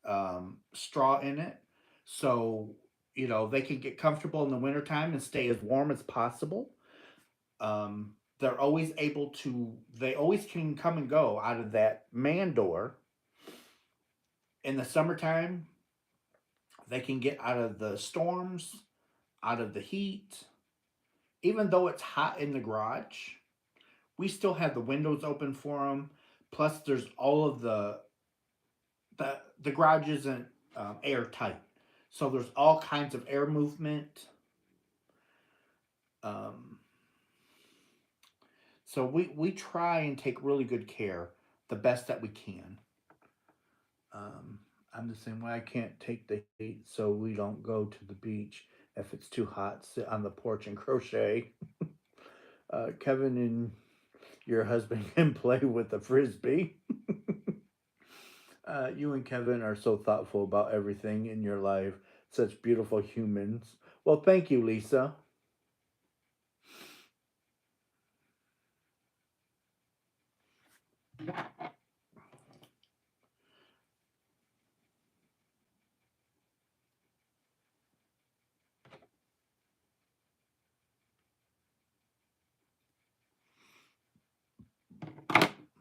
straw in it. So, they can get comfortable in the wintertime and stay as warm as possible. They're always able to, they always can come and go out of that man door. In the summertime, they can get out of the storms, out of the heat. Even though it's hot in the garage, we still have the windows open for them. Plus, there's all of the garage isn't airtight, so there's all kinds of air movement. Um, so we try and take really good care, the best that we can. Um, I'm the same way. I can't take the heat, so we don't go to the beach if it's too hot. Sit on the porch and crochet. Kevin and your husband can play with the frisbee. You and Kevin are so thoughtful about everything in your life. Such beautiful humans. Well, thank you, Lisa.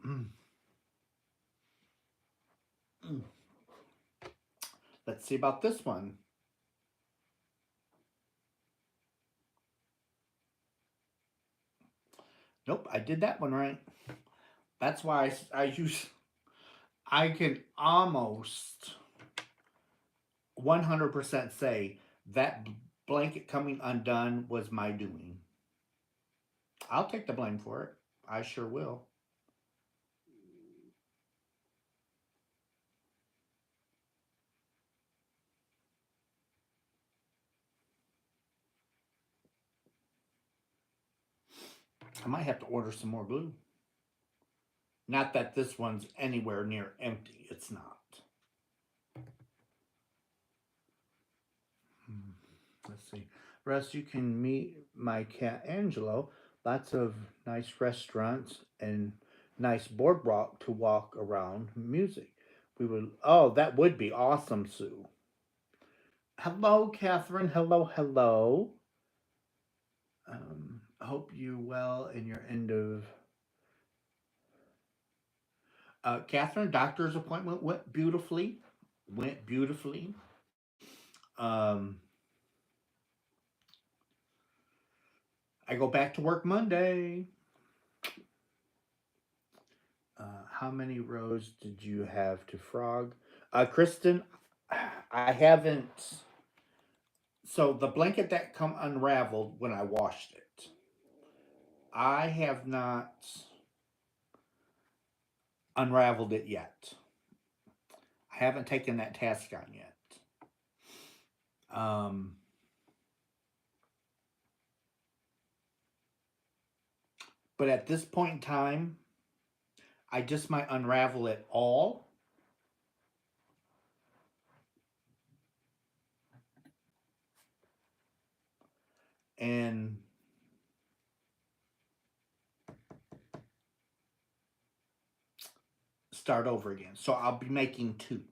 Mm, mm. Let's see about this one. Nope, I did that one right. That's why I use. I can almost 100% say that blanket coming undone was my doing. I'll take the blame for it. I sure will. I might have to order some more glue. Not that this one's anywhere near empty. It's not. Hmm. Let's see. Russ, you can meet my cat Angelo. Lots of nice restaurants and nice boardwalk to walk around. Music. We would. Oh, that would be awesome, Sue. Hello, Catherine. Hello, hello. I hope you well in your end of. Catherine, doctor's appointment went beautifully. Went beautifully. Um, I go back to work Monday. How many rows did you have to frog? Kristen, I haven't. So the blanket that come unraveled when I washed it, I have not unraveled it yet. I haven't taken that task on yet. Um, but at this point in time, I just might unravel it all and start over again. So I'll be making two.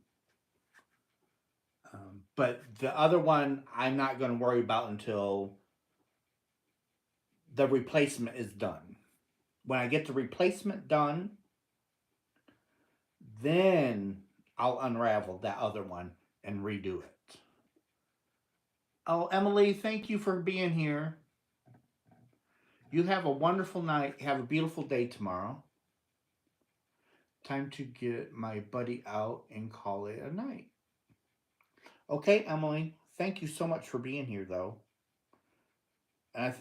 But the other one, I'm not going to worry about until the replacement is done. When I get the replacement done, then I'll unravel that other one and redo it. Oh, Emily, thank you for being here. You have a wonderful night. Have a beautiful day tomorrow. Time to get my buddy out and call it a night. Okay, Emily, thank you so much for being here, though. And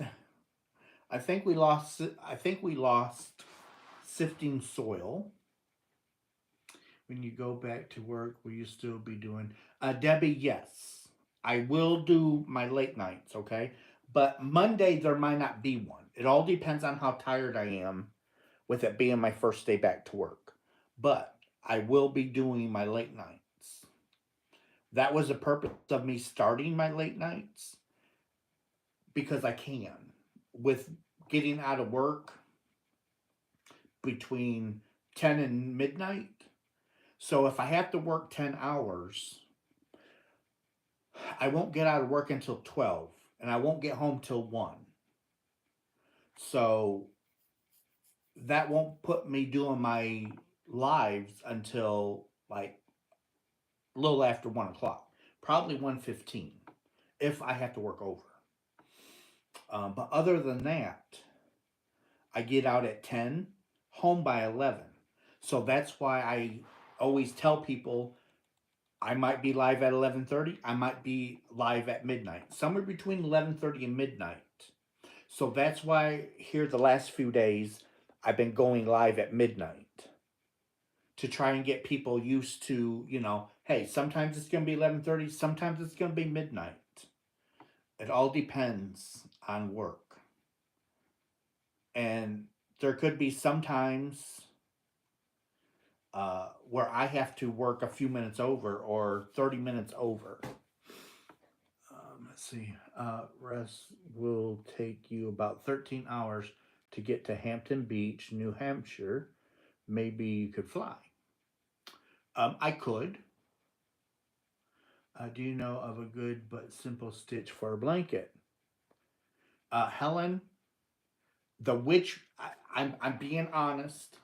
I think we lost. I think we lost sifting soil. When you go back to work, will you still be doing? Debbie, yes, I will do my late nights. Okay, but Monday there might not be one. It all depends on how tired I am, with it being my first day back to work. but I will be doing my late nights. That was the purpose of me starting my late nights, because I can. With getting out of work between 10 and midnight. So if I have to work 10 hours, I won't get out of work until 12 and I won't get home till 1. So that won't put me doing my lives until like a little after 1 o'clock, probably 1:15 if I have to work over. But other than that, I get out at 10, home by 11. So that's why I always tell people I might be live at 11:30. I might be live at midnight, somewhere between 11:30 and midnight. So that's why here the last few days I've been going live at midnight to try and get people used to, hey, sometimes it's going to be 11:30, sometimes it's going to be midnight. It all depends on work. And there could be sometimes where I have to work a few minutes over or 30 minutes over. Let's see. Rest will take you about 13 hours to get to Hampton Beach, New Hampshire. Maybe you could fly. I could. Do you know of a good but simple stitch for a blanket? Helen, I'm being honest.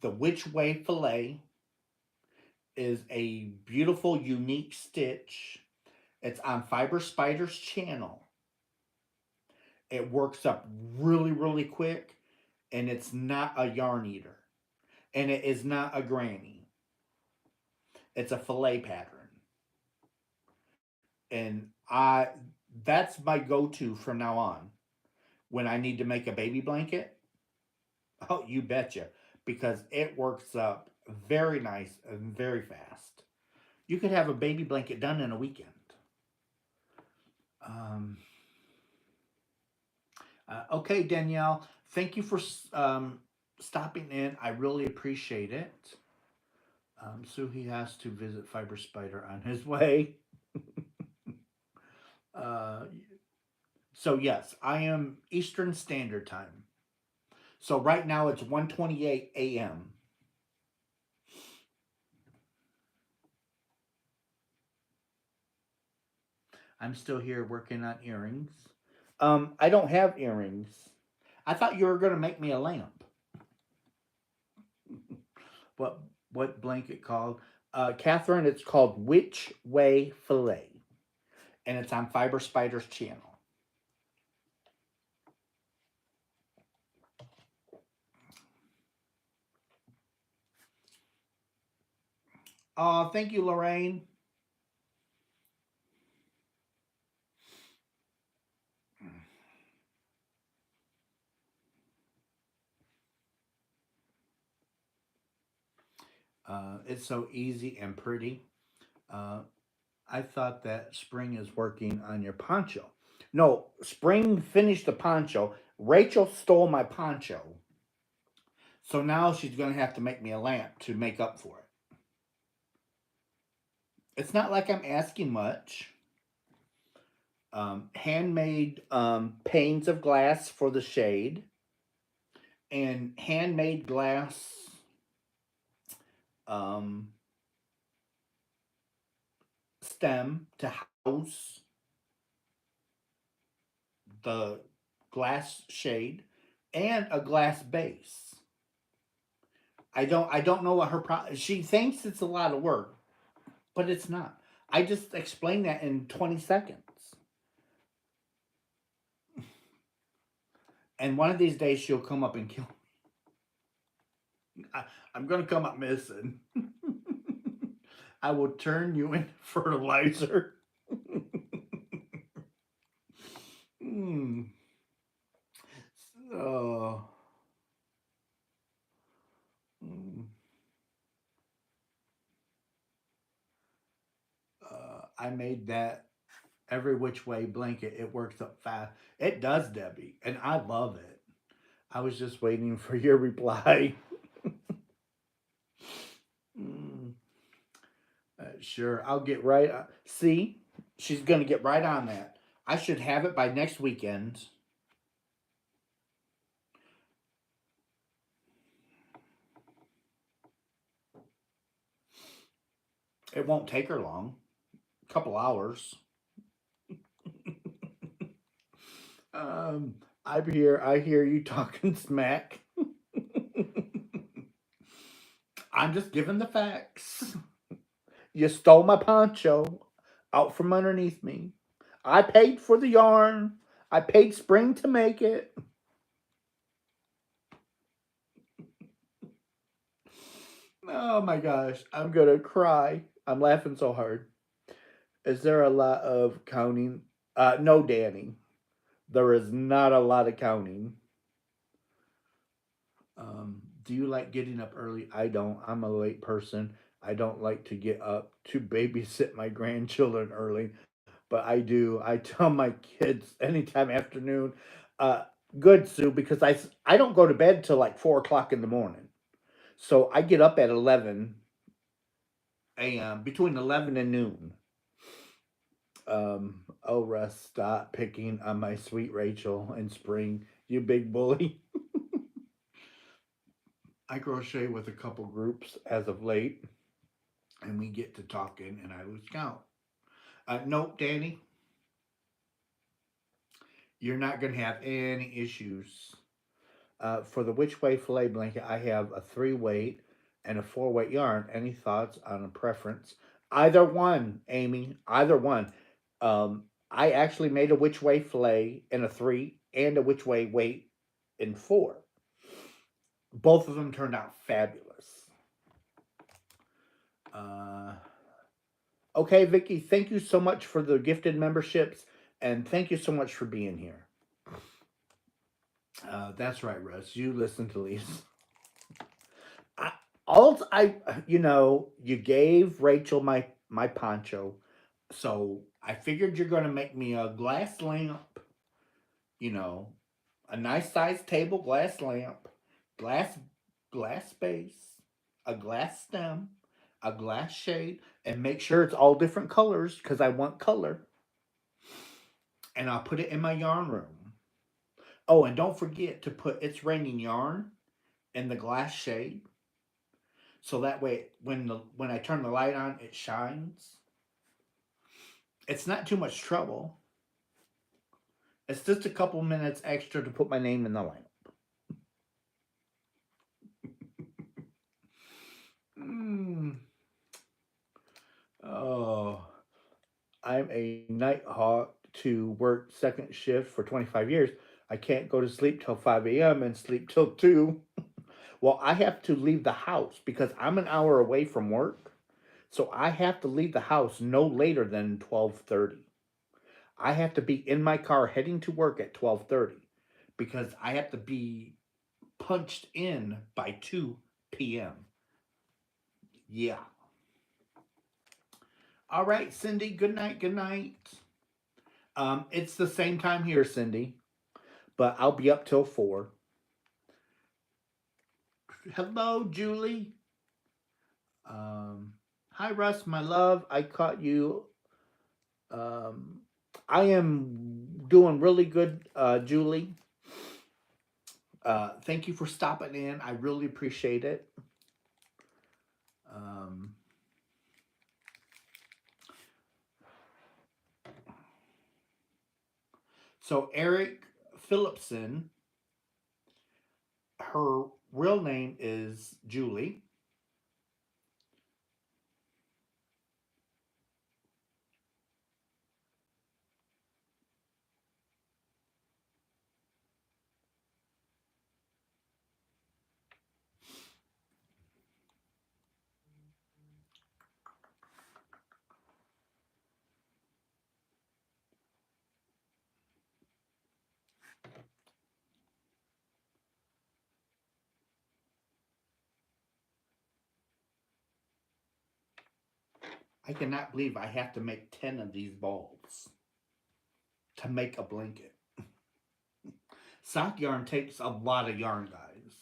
The Which Way Fillet is a beautiful, unique stitch. It's on Fiber Spider's channel. It works up really, really quick, and it's not a yarn eater, and it is not a granny. It's a fillet pattern, and that's my go-to from now on when I need to make a baby blanket. Oh, you betcha, because it works up very nice and very fast. You could have a baby blanket done in a weekend. Um, okay, Danielle, thank you for stopping in. I really appreciate it. So he has to visit Fiber Spider on his way. uh, so yes, I am Eastern Standard Time. So right now it's 1:28 a.m. I'm still here working on earrings. I don't have earrings. I thought you were going to make me a lamp. what what blanket called? Catherine, it's called Which Way Fillet, and it's on Fiber Spider's channel. Oh, thank you, Lorraine. It's so easy and pretty. Uh, I thought that Spring is working on your poncho. No, Spring finished the poncho. Rachel stole my poncho. So now she's going to have to make me a lamp to make up for it. It's not like I'm asking much. Handmade panes of glass for the shade, and handmade glass um, stem to house the glass shade, and a glass base. I don't know what she thinks it's a lot of work, but it's not. I just explained that in 20 seconds. And one of these days she'll come up and kill me. I'm going to come up missing. I will turn you into fertilizer. mm. So, mm. I made that every which way blanket. It works up fast. It does, Debbie, and I love it. I was just waiting for your reply. Sure, I'll get right. See, she's gonna get right on that. I should have it by next weekend. It won't take her long. A couple hours. Um, I hear you talking smack. I'm just giving the facts. You stole my poncho out from underneath me. I paid for the yarn. I paid Spring to make it. Oh my gosh, I'm gonna cry. I'm laughing so hard. Is there a lot of counting? No, Danny. There is not a lot of counting. Do you like getting up early? I don't. I'm a late person. I don't like to get up to babysit my grandchildren early, but I do. I tell my kids anytime afternoon, uh, good Sue, because I don't go to bed till like 4 o'clock in the morning. So I get up at 11 a.m. between 11 and noon. Oh, Russ, stop picking on my sweet Rachel and Spring, you big bully. I crochet with a couple groups as of late, and we get to talking, and I lose count. Nope, Danny, you're not going to have any issues. For the Which Way Filet blanket, I have a 3 weight and a 4 weight yarn. Any thoughts on a preference? Either one, Amy. Either one. I actually made a Which Way Filet in a 3 and a Which Way weight in 4. Both of them turned out fabulous. Uh, okay, Vicky, thank you so much for the gifted memberships, and thank you so much for being here. That's right, Russ. You listen to Lisa. I, you gave Rachel my poncho, so I figured you're gonna make me a glass lamp. You know, a nice sized table glass lamp, glass glass base, a glass stem, a glass shade, and make sure it's all different colors because I want color. And I'll put it in my yarn room. Oh, and don't forget to put It's Raining Yarn in the glass shade, so that way when I turn the light on, it shines. It's not too much trouble. It's just a couple minutes extra to put my name in the lamp. Mm. Oh, I'm a night hawk to work second shift for 25 years. I can't go to sleep till 5 a.m. and sleep till 2. Well, I have to leave the house because I'm an hour away from work. So I have to leave the house no later than 12:30. I have to be in my car heading to work at 12:30 because I have to be punched in by 2 p.m. Yeah. All right, Cindy. Good night. Good night. It's the same time here, Cindy, but I'll be up till 4. Hello, Julie. Um, Hi, Russ, my love. I caught you. Um, I am doing really good, Julie. Thank you for stopping in. I really appreciate it. Um, so, Eric Phillipson, her real name is Julie. I cannot believe I have to make 10 of these balls to make a blanket. Sock yarn takes a lot of yarn, guys.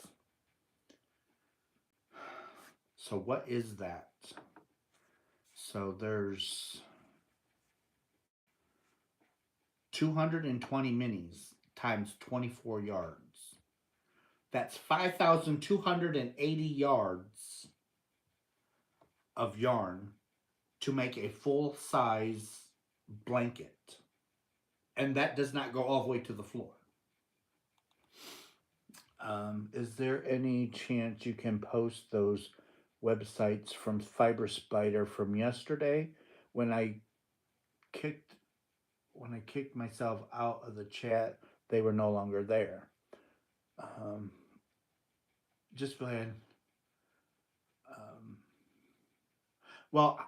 So, what is that? So there's 220 minis times 24 yards. That's 5,280 yards of yarn to make a full size blanket. And that does not go all the way to the floor. Is there any chance you can post those websites from Fiber Spider from yesterday? When I kicked myself out of the chat, they were no longer there. Just go ahead. Um, well,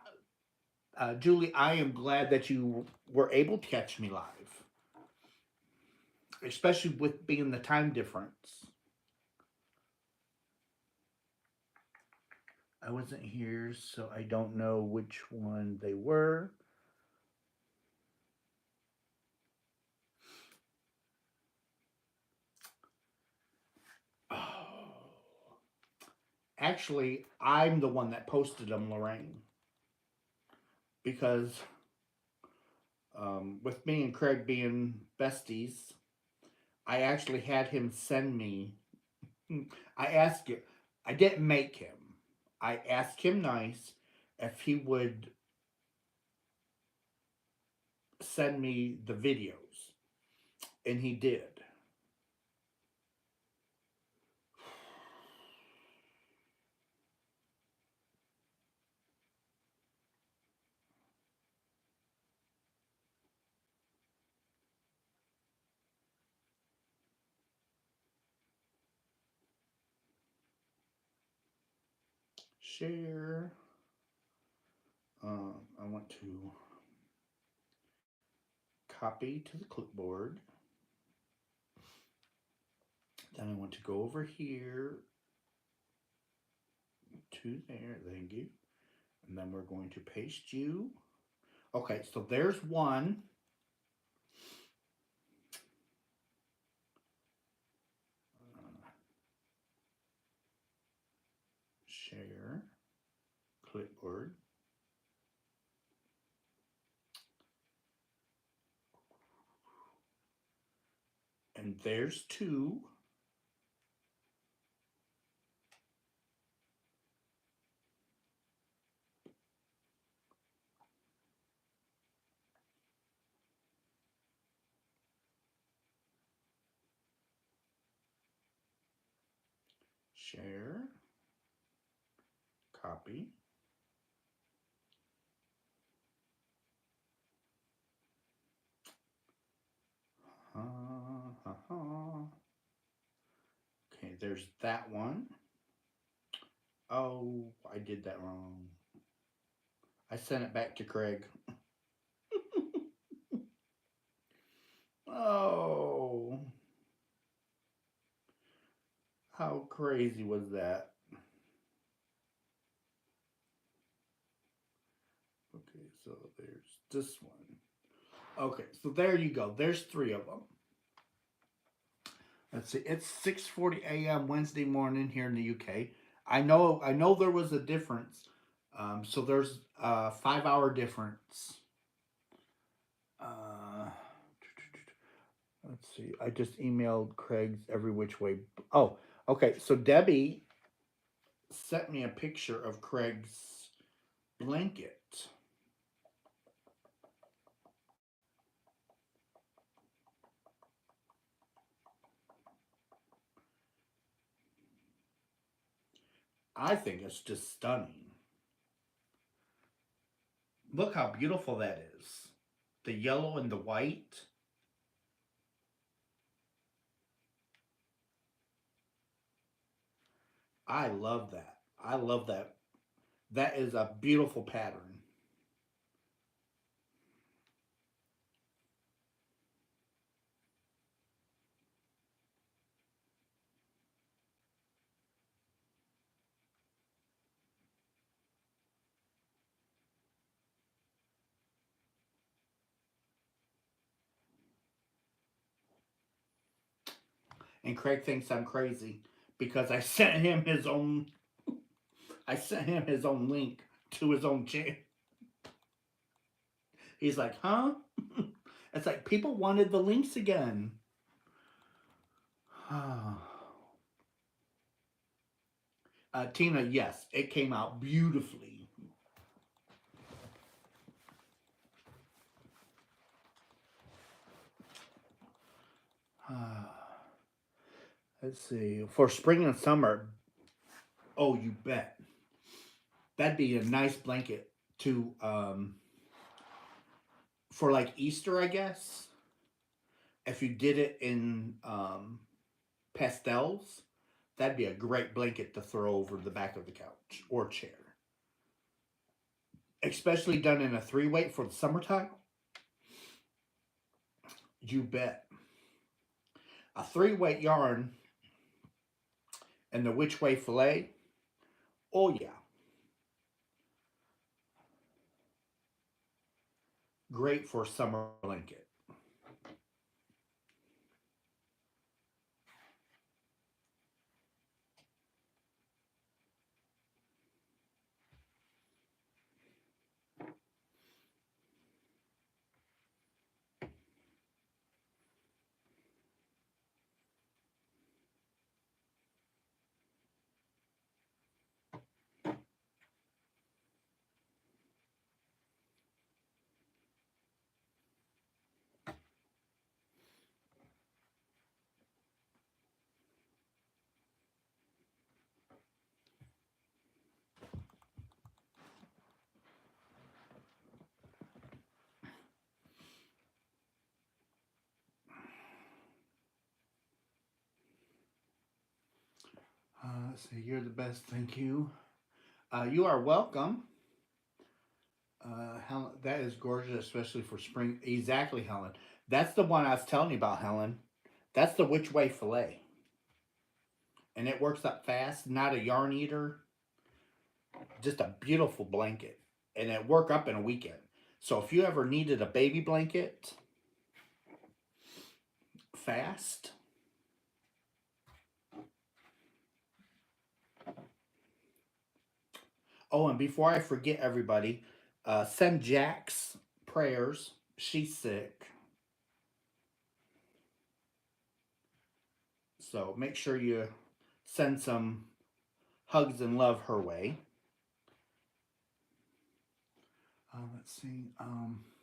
Julie, I am glad that you were able to catch me live, especially with being the time difference. I wasn't here, so I don't know which one they were. Oh. Actually, I'm the one that posted them, Lorraine. Because with me and Craig being besties, I actually had him send me. I asked him, I didn't make him. I asked him nice if he would send me the videos, and he did. Share. I want to copy to the clipboard. Then I want to go over here to there. Thank you. And then we're going to paste you. Okay, so there's one. Share. Clipboard. And there's two. Share. Copy. Okay, there's that one. Oh, I did that wrong. I sent it back to Craig. Oh. How crazy was that? Okay, so there's this one. Okay, so there you go. There's three of them. Let's see. It's 6:40 a.m. Wednesday morning here in the UK. I know there was a difference. So there's a 5 hour difference. Let's see. I just emailed Craig's every which way. Oh, okay. So Debbie sent me a picture of Craig's blanket. I think it's just stunning. Look how beautiful that is. The yellow and the white. I love that. I love that. That is a beautiful pattern. And Craig thinks I'm crazy because I sent him his own link to his own channel. He's like, huh? It's like people wanted the links again. Tina, yes, it came out beautifully. Let's see. For spring and summer, oh, you bet. That'd be a nice blanket to for like Easter, I guess. If you did it in pastels, that'd be a great blanket to throw over the back of the couch or chair. Especially done in a three weight for the summertime. You bet. A three weight yarn and the which way fillet. Oh yeah, great for a summer blanket. Let's see, you're the best. Thank you. You are welcome. Helen, that is gorgeous, especially for spring. Exactly, Helen. That's the one I was telling you about, Helen. That's the which way fillet, and it works up fast. Not a yarn eater. Just a beautiful blanket, and it work up in a weekend. So if you ever needed a baby blanket, fast. Oh, and before I forget, everybody, send Jack's prayers. She's sick, so make sure you send some hugs and love her way. Let's see. Let's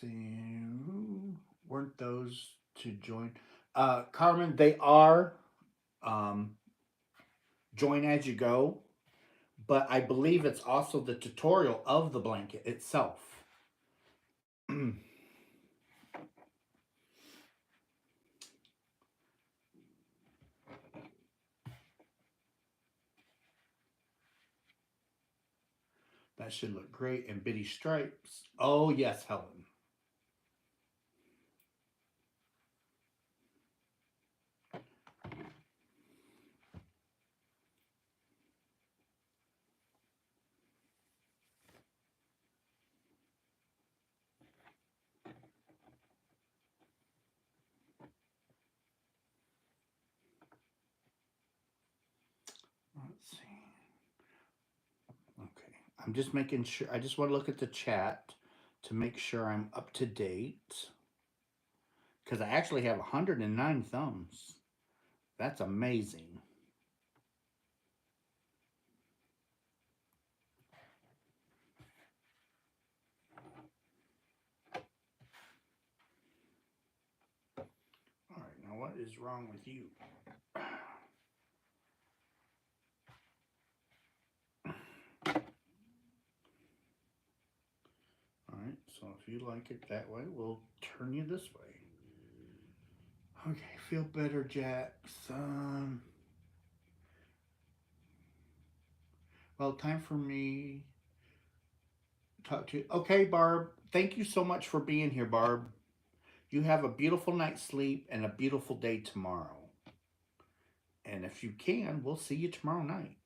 see. Weren't those to join? Carmen, they are um, join as you go, but I believe it's also the tutorial of the blanket itself. That should look great in bitty stripes. Oh, yes, Helen. Let's see. Okay. I'm just making sure. I just want to look at the chat to make sure I'm up to date. Because I actually have 109 thumbs. That's amazing. All right. Now, what is wrong with you? All right. So if you like it that way, we'll turn you this way. Okay. Feel better, Jackson. Well, time for me to talk to you. Okay, Barb. Thank you so much for being here, Barb. You have a beautiful night's sleep and a beautiful day tomorrow. And if you can, we'll see you tomorrow night.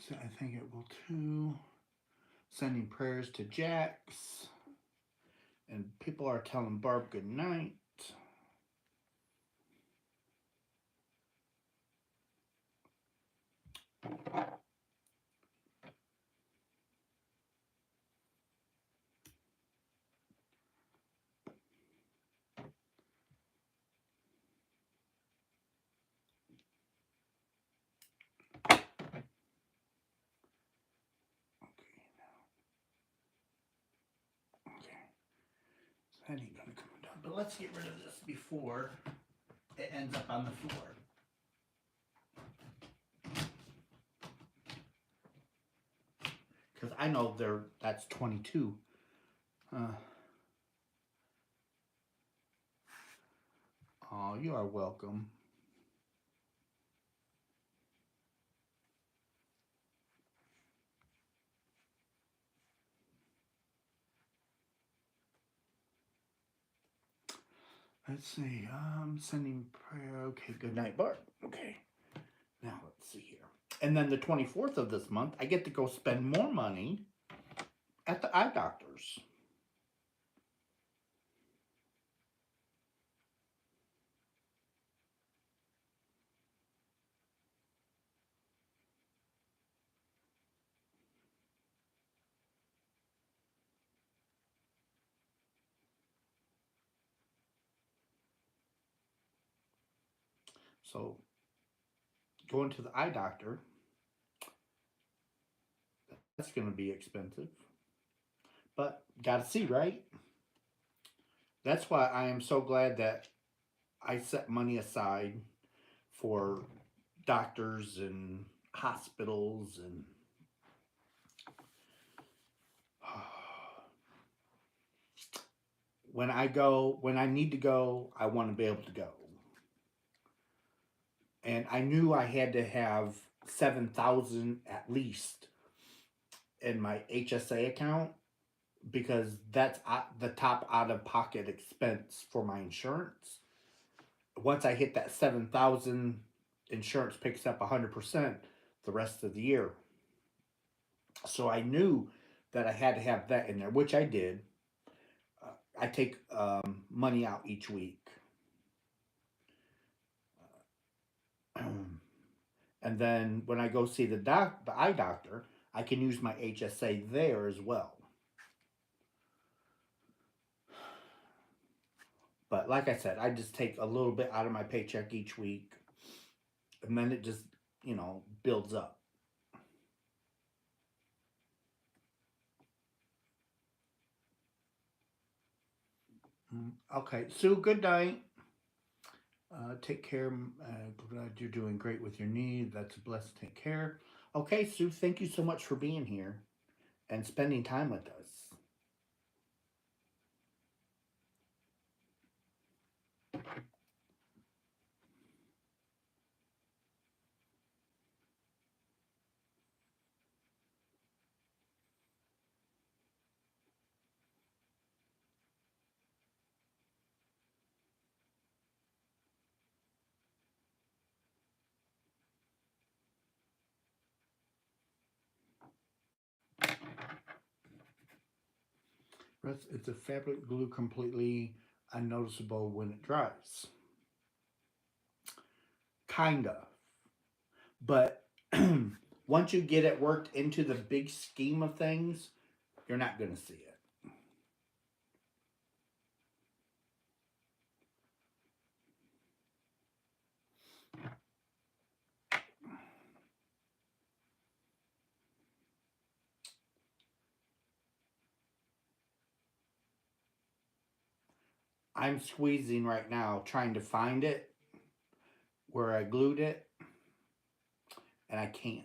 So I think it will too. Sending prayers to Jax. And people are telling Barb good night. That ain't gonna come down. But let's get rid of this before it ends up on the floor. Because I know that's 22. Oh, you are welcome. Let's see. Sending prayer. Okay, good night, Bart. Okay. Now let's see here. And then the 24th of this month, I get to go spend more money at the eye doctor's. So going to the eye doctor, that's going to be expensive. But gotta see, right? That's why I am so glad that I set money aside for doctors and hospitals and when I need to go, I want to be able to go. And I knew I had to have 7,000 at least in my HSA account because that's the top out of pocket expense for my insurance. Once I hit that 7,000, insurance picks up 100% the rest of the year. So I knew that I had to have that in there, which I did. I take money out each week. And then when I go see the eye doctor, I can use my HSA there as well. But like I said, I just take a little bit out of my paycheck each week, and then it just, builds up. Okay, Sue, good night. Take care. Glad you're doing great with your knee. That's a blessing. Take care. Okay, Sue, thank you so much for being here and spending time with us. It's a fabric glue completely unnoticeable when it dries. Kind of. But once you get it worked into the big scheme of things, you're not going to see it. I'm squeezing right now trying to find it where I glued it, and I can't.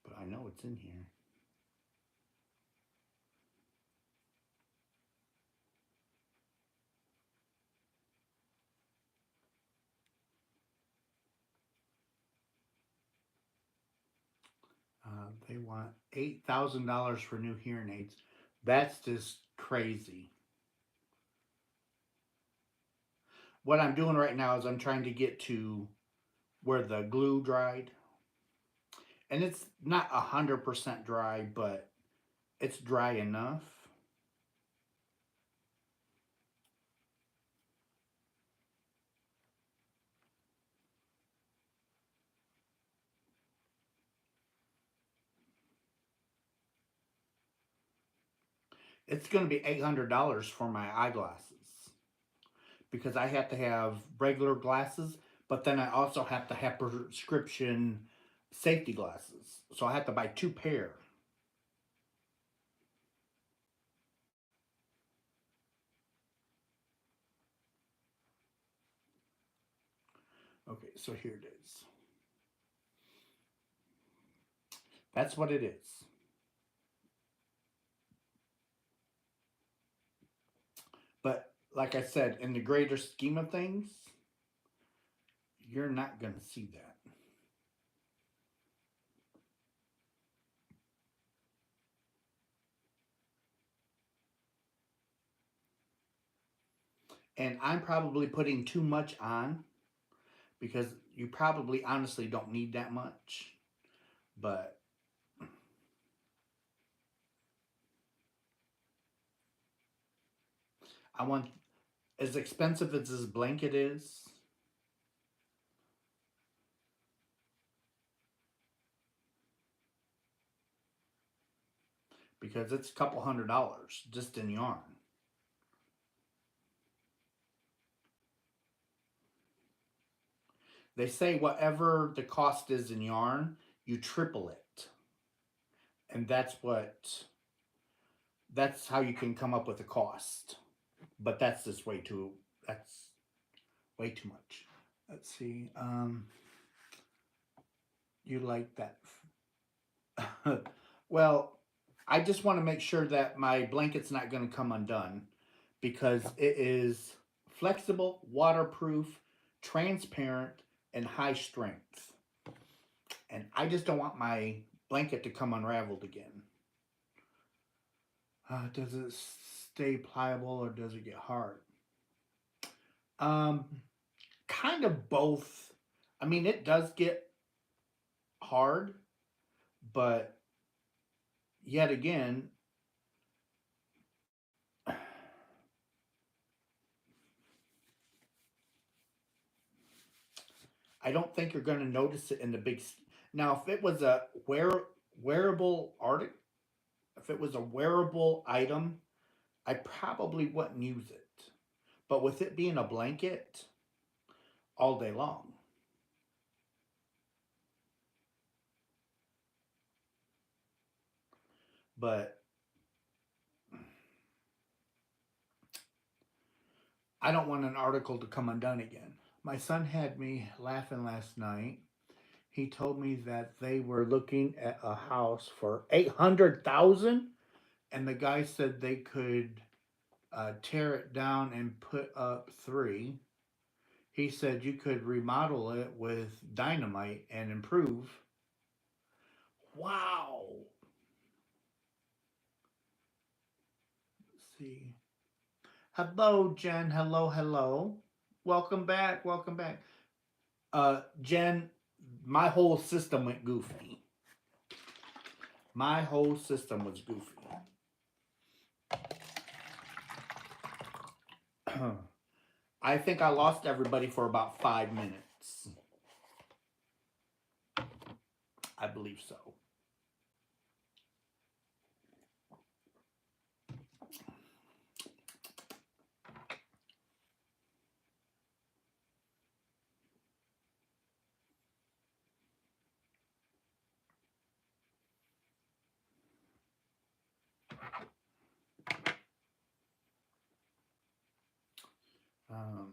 But I know it's in here. They want $8,000 for new hearing aids. That's just crazy. What I'm doing right now is I'm trying to get to where the glue dried, and it's not 100% dry, but it's dry enough. It's going to be $800 for my eyeglasses because I have to have regular glasses, but then I also have to have prescription safety glasses. So I have to buy two pair. Okay, so here it is. That's what it is. But like I said, in the greater scheme of things, you're not going to see that. And I'm probably putting too much on because you probably honestly don't need that much. But I want, as expensive as this blanket is, because it's a couple $100 just in yarn. They say whatever the cost is in yarn, you triple it. And that's how you can come up with the cost. But that's just that's way too much. Let's see. You like that? Well, I just want to make sure that my blanket's not going to come undone because it is flexible, waterproof, transparent, and high strength. And I just don't want my blanket to come unraveled again. Does it stay pliable or does it get hard? Um, Kind of both. I mean, it does get hard, but yet again, I don't think you're going to notice it in the big. Now, if it was a wearable article, if it was a wearable item, I probably wouldn't use it. But with it being a blanket, all day long. But I don't want an article to come undone again. My son had me laughing last night. He told me that they were looking at a house for 800,000, and the guy said they could tear it down and put up three. He said you could remodel it with dynamite and improve. Wow. Let's see. Hello, Jen. Hello, hello. Welcome back. Welcome back. Jen, my whole system went goofy. My whole system was goofy. I think I lost everybody for about 5 minutes. I believe so. Um,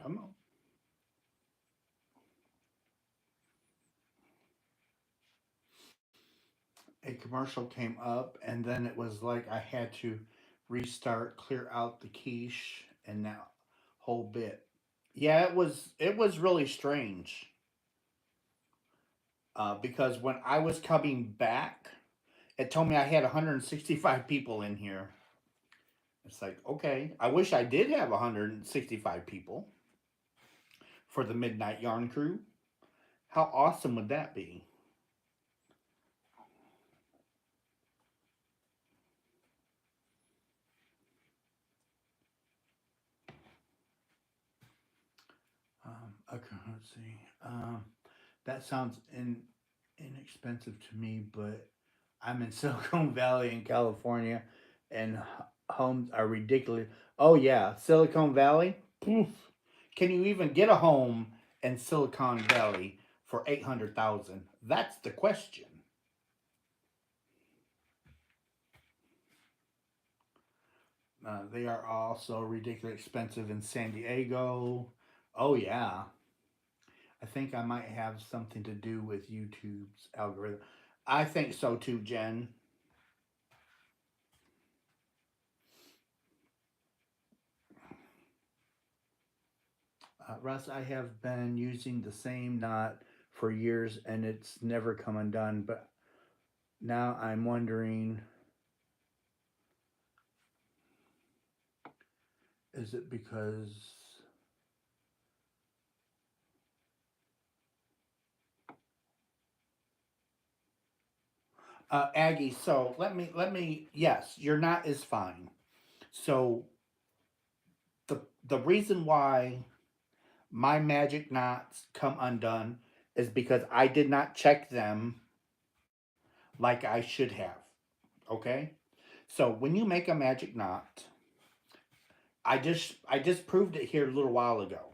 Come on. A commercial came up, and then it was like I had to restart, clear out the quiche, and that whole bit. Yeah, it was really strange. Because when I was coming back, it told me I had 165 people in here. It's like, okay, I wish I did have 165 people for the Midnight Yarn Crew. How awesome would that be? Okay, let's see. That sounds inexpensive to me, but I'm in Silicon Valley in California, and homes are ridiculous. Oh yeah, Silicon Valley. Poof. Can you even get a home in Silicon Valley for 800,000? That's the question. They are also ridiculously expensive in San Diego. Oh yeah, I think I might have something to do with YouTube's algorithm. I think so too, Jen. Russ, I have been using the same knot for years and it's never come undone. But now I'm wondering, is it because Aggie? So let me. Yes, your knot is fine. So the reason why my magic knots come undone is because I did not check them like I should have. Okay? So when you make a magic knot, I just proved it here a little while ago.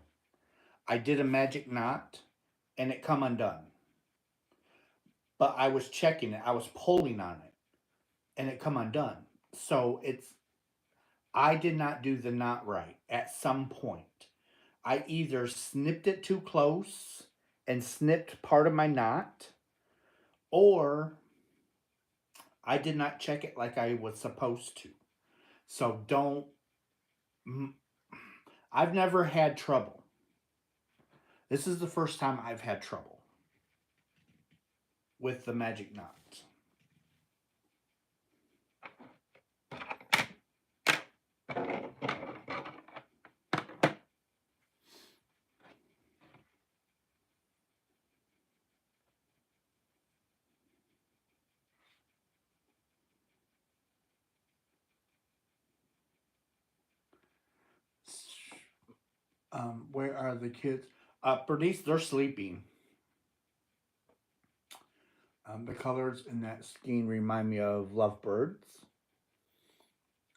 I did a magic knot and it come undone. But I was checking it, I was pulling on it and it come undone. So it's I did not do the knot right at some point. I either snipped it too close and snipped part of my knot, or I did not check it like I was supposed to. So don't. I've never had trouble. This is the first time I've had trouble with the magic knot. Where are the kids? Bernice, they're sleeping. The colors in that skein remind me of lovebirds.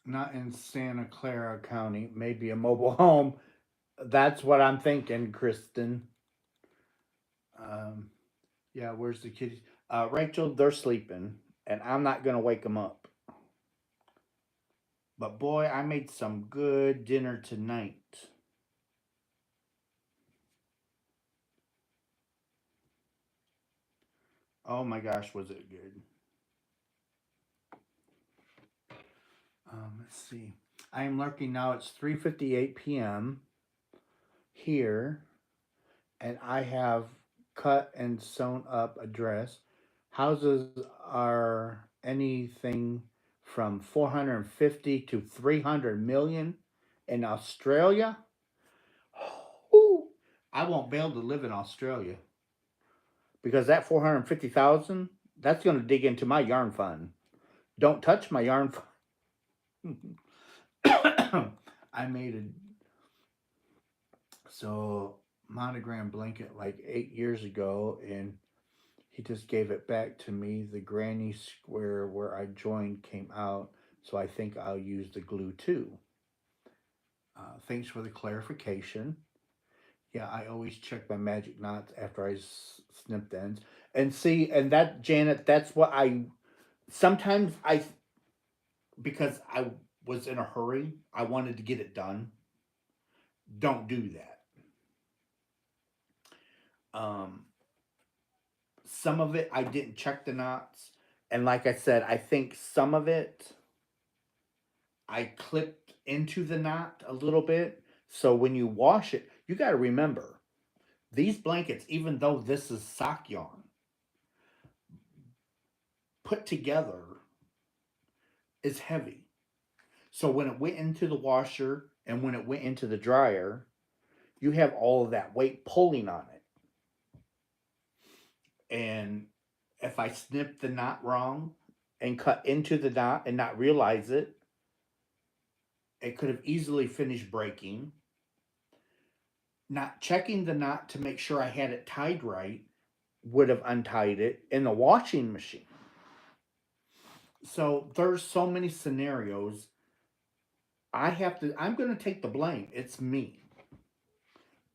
Not in Santa Clara County, maybe a mobile home. That's what I'm thinking, Kristen. Um, yeah, where's the kitties? Rachel, they're sleeping, and I'm not gonna wake them up. But boy, I made some good dinner tonight. Oh my gosh, was it good? Let's see. I am lurking now. It's 3:58 p.m. here, and I have cut and sewn up a dress. Houses are anything from 450 to 300 million in Australia. Ooh, I won't be able to live in Australia because that 450,000, that's going to dig into my yarn fund. Don't touch my yarn fund. I made a so monogram blanket like 8 years ago, and he just gave it back to me. The granny square where I joined came out, so I think I'll use the glue too. Thanks for the clarification. Yeah, I always check my magic knots after I snip the ends. And see, and that, Janet, that's what I sometimes because I was in a hurry, I wanted to get it done. Don't do that. Um, some of it I didn't check the knots, and like I said, I think some of it I clipped into the knot a little bit. So when you wash it, You got to remember, these blankets, even though this is sock yarn, put together is heavy. So when it went into the washer and when it went into the dryer, you have all of that weight pulling on it. And if I snipped the knot wrong and cut into the knot and not realize it, it could have easily finished breaking. Not checking the knot to make sure I had it tied right would have untied it in the washing machine. So there's so many scenarios. I'm going to take the blame. It's me.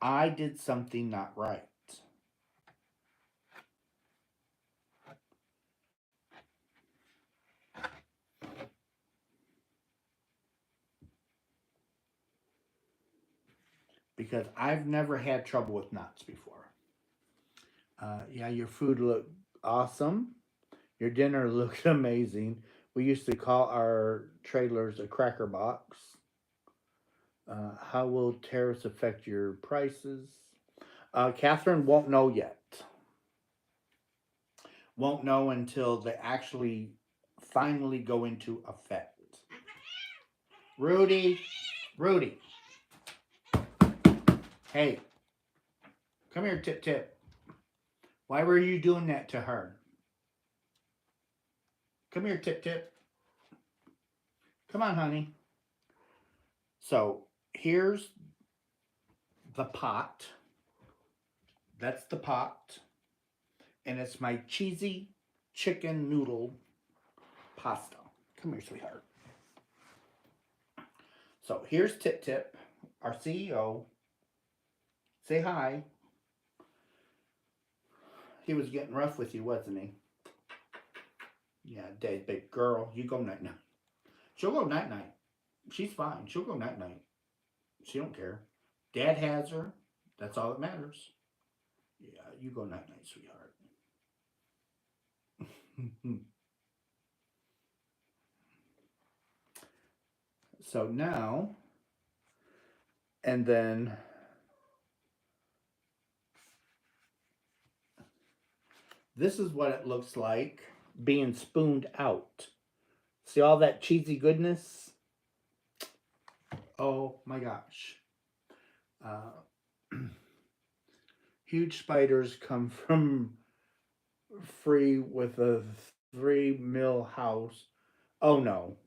I did something not right. Because I've never had trouble with knots before. Yeah, your food looked awesome. Your dinner looked amazing. We used to call our trailers a cracker box. How will tariffs affect your prices? Catherine won't know yet. Won't know until they actually finally go into effect. Rudy, Rudy. Hey, come here, Tip Tip. Why were you doing that to her? Come here, Tip Tip. Come on, honey. So here's the pot. That's the pot. And it's my cheesy chicken noodle pasta. Come here, sweetheart. So here's Tip Tip, our CEO. Say hi. He was getting rough with you, wasn't he? Yeah, Dad, big girl. You go night night. She'll go night night. She's fine. She'll go night night. She don't care. Dad has her. That's all that matters. Yeah, you go night night, sweetheart. So now, and then this is what it looks like being spooned out. See all that cheesy goodness? Oh my gosh. Huge spiders come from free with a 3 mil house. Oh no.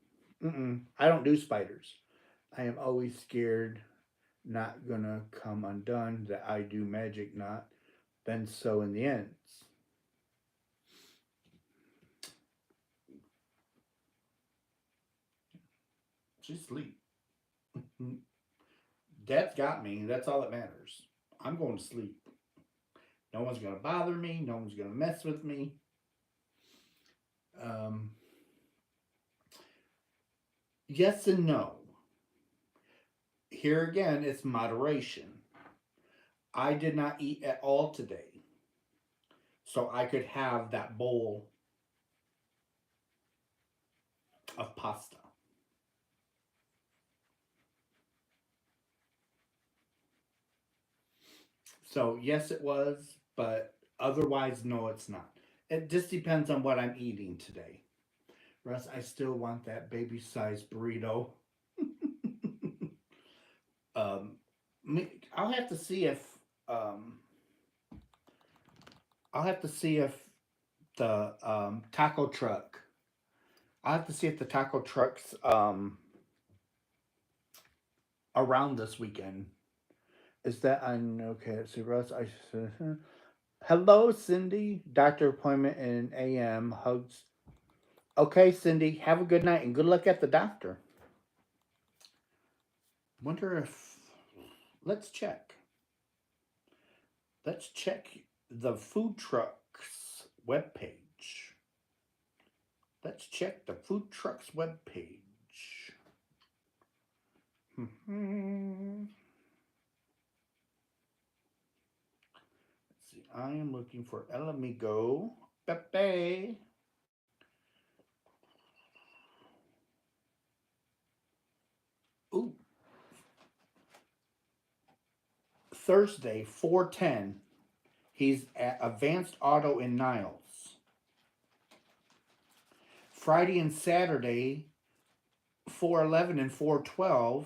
I don't do spiders. I am always scared not gonna come undone that I do magic not. Then so in the ends. Just sleep. Dad's got me. That's all that matters. I'm going to sleep. No one's gonna bother me. No one's gonna mess with me. Um, yes and no. Here again, it's moderation. I did not eat at all today, so I could have that bowl of pasta. So, yes, it was, but otherwise, no, it's not. It just depends on what I'm eating today. Russ, I still want that baby sized burrito. um, I'll have to see if um, I'll have to see if the taco truck. I'll have to see if the taco truck's around this weekend. Is that on? Okay, let's see, Russ. Hello, Cindy. Doctor appointment in AM. Hugs. Okay, Cindy. Have a good night and good luck at the doctor. Wonder if. Let's check. Let's check the food truck's webpage. Let's check the food truck's webpage. See, I am looking for El Amigo Pepe. Ooh. Thursday, 4:10, he's at Advanced Auto in Niles. Friday and Saturday, 4:11 and 4:12,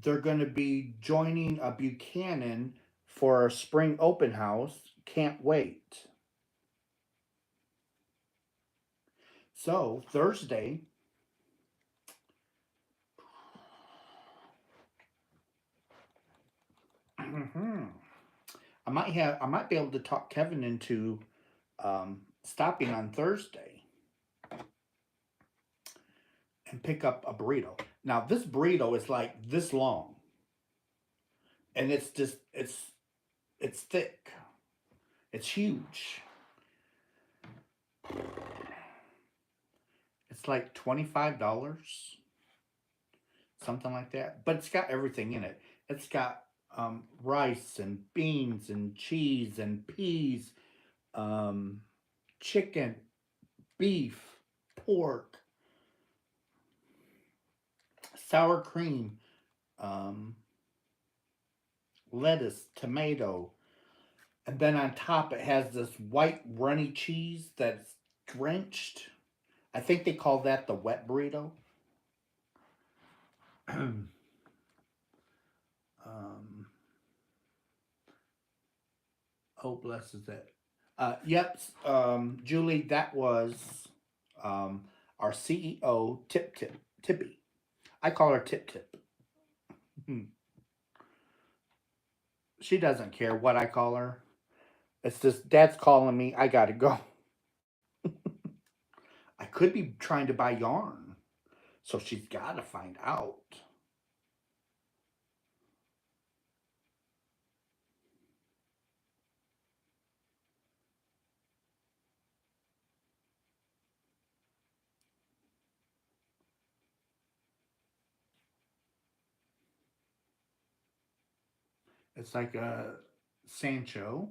they're going to be joining a Buchanan for a spring open house. Can't wait. So Thursday, I might be able to talk Kevin into stopping on Thursday and pick up a burrito. Now this burrito is like this long, and it's just it's thick. It's huge. It's like $25, something like that. But it's got everything in it. It's got rice and beans and cheese and peas, chicken, beef, pork, sour cream, lettuce, tomato, and then on top it has this white runny cheese that's drenched. I think they call that the wet burrito. Oh, bless is it. Yep, Julie, that was our CEO, Tippy. I call her Tip Tip. She doesn't care what I call her. It's just Dad's calling me. I gotta go. I could be trying to buy yarn, so she's got to find out. It's like a Sancho.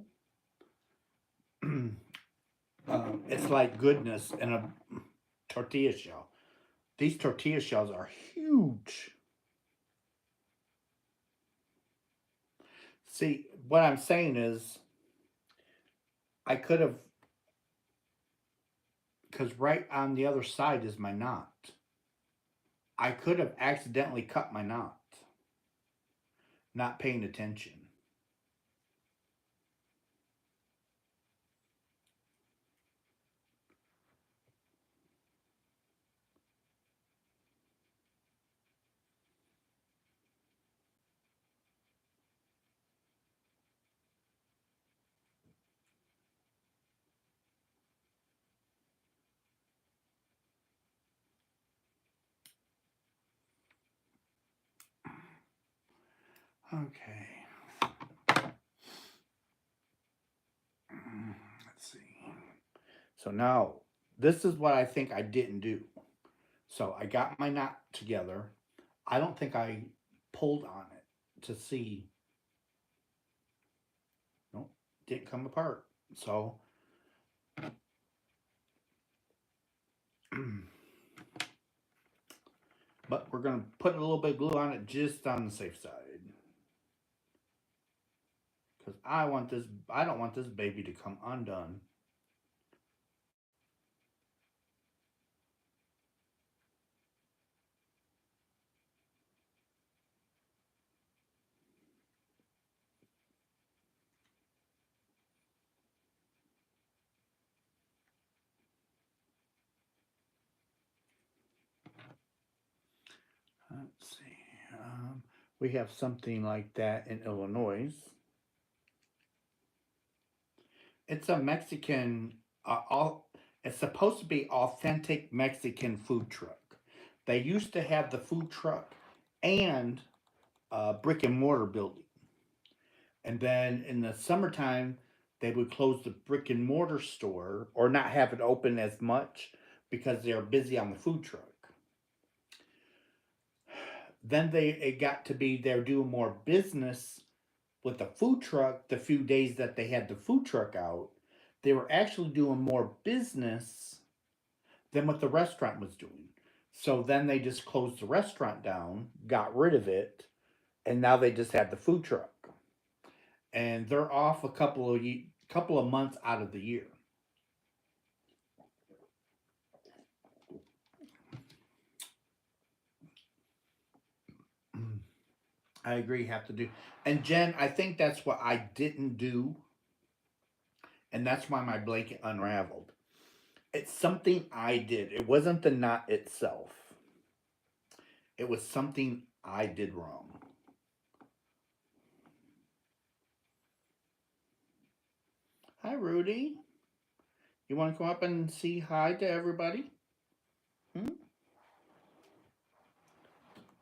It's like goodness in a tortilla shell. These tortilla shells are huge. See, what I'm saying is, I could have, because right on the other side is my knot. I could have accidentally cut my knot, not paying attention. Okay. Let's see. So now, this is what I think I didn't do. So I got my knot together. I don't think I pulled on it to see. Nope, didn't come apart. So, but we're going to put a little bit of glue on it just on the safe side. Because I don't want this baby to come undone. Let's see. We have something like that in Illinois. It's a Mexican, it's supposed to be authentic Mexican food truck. They used to have the food truck and brick and mortar building. And then in the summertime, they would close the brick and mortar store or not have it open as much because they're busy on the food truck. Then it got to be they're doing more business with the food truck the few days that they had the food truck out. They were actually doing more business than what the restaurant was doing. So then they just closed the restaurant down, got rid of it, and now they just have the food truck, and they're off a couple of months out of the year. I agree, have to do. And Jen, I think that's what I didn't do, and that's why my blanket unraveled. It's something I did. It wasn't the knot itself. It was something I did wrong. Hi, Rudy. You want to come up and say hi to everybody? Hmm?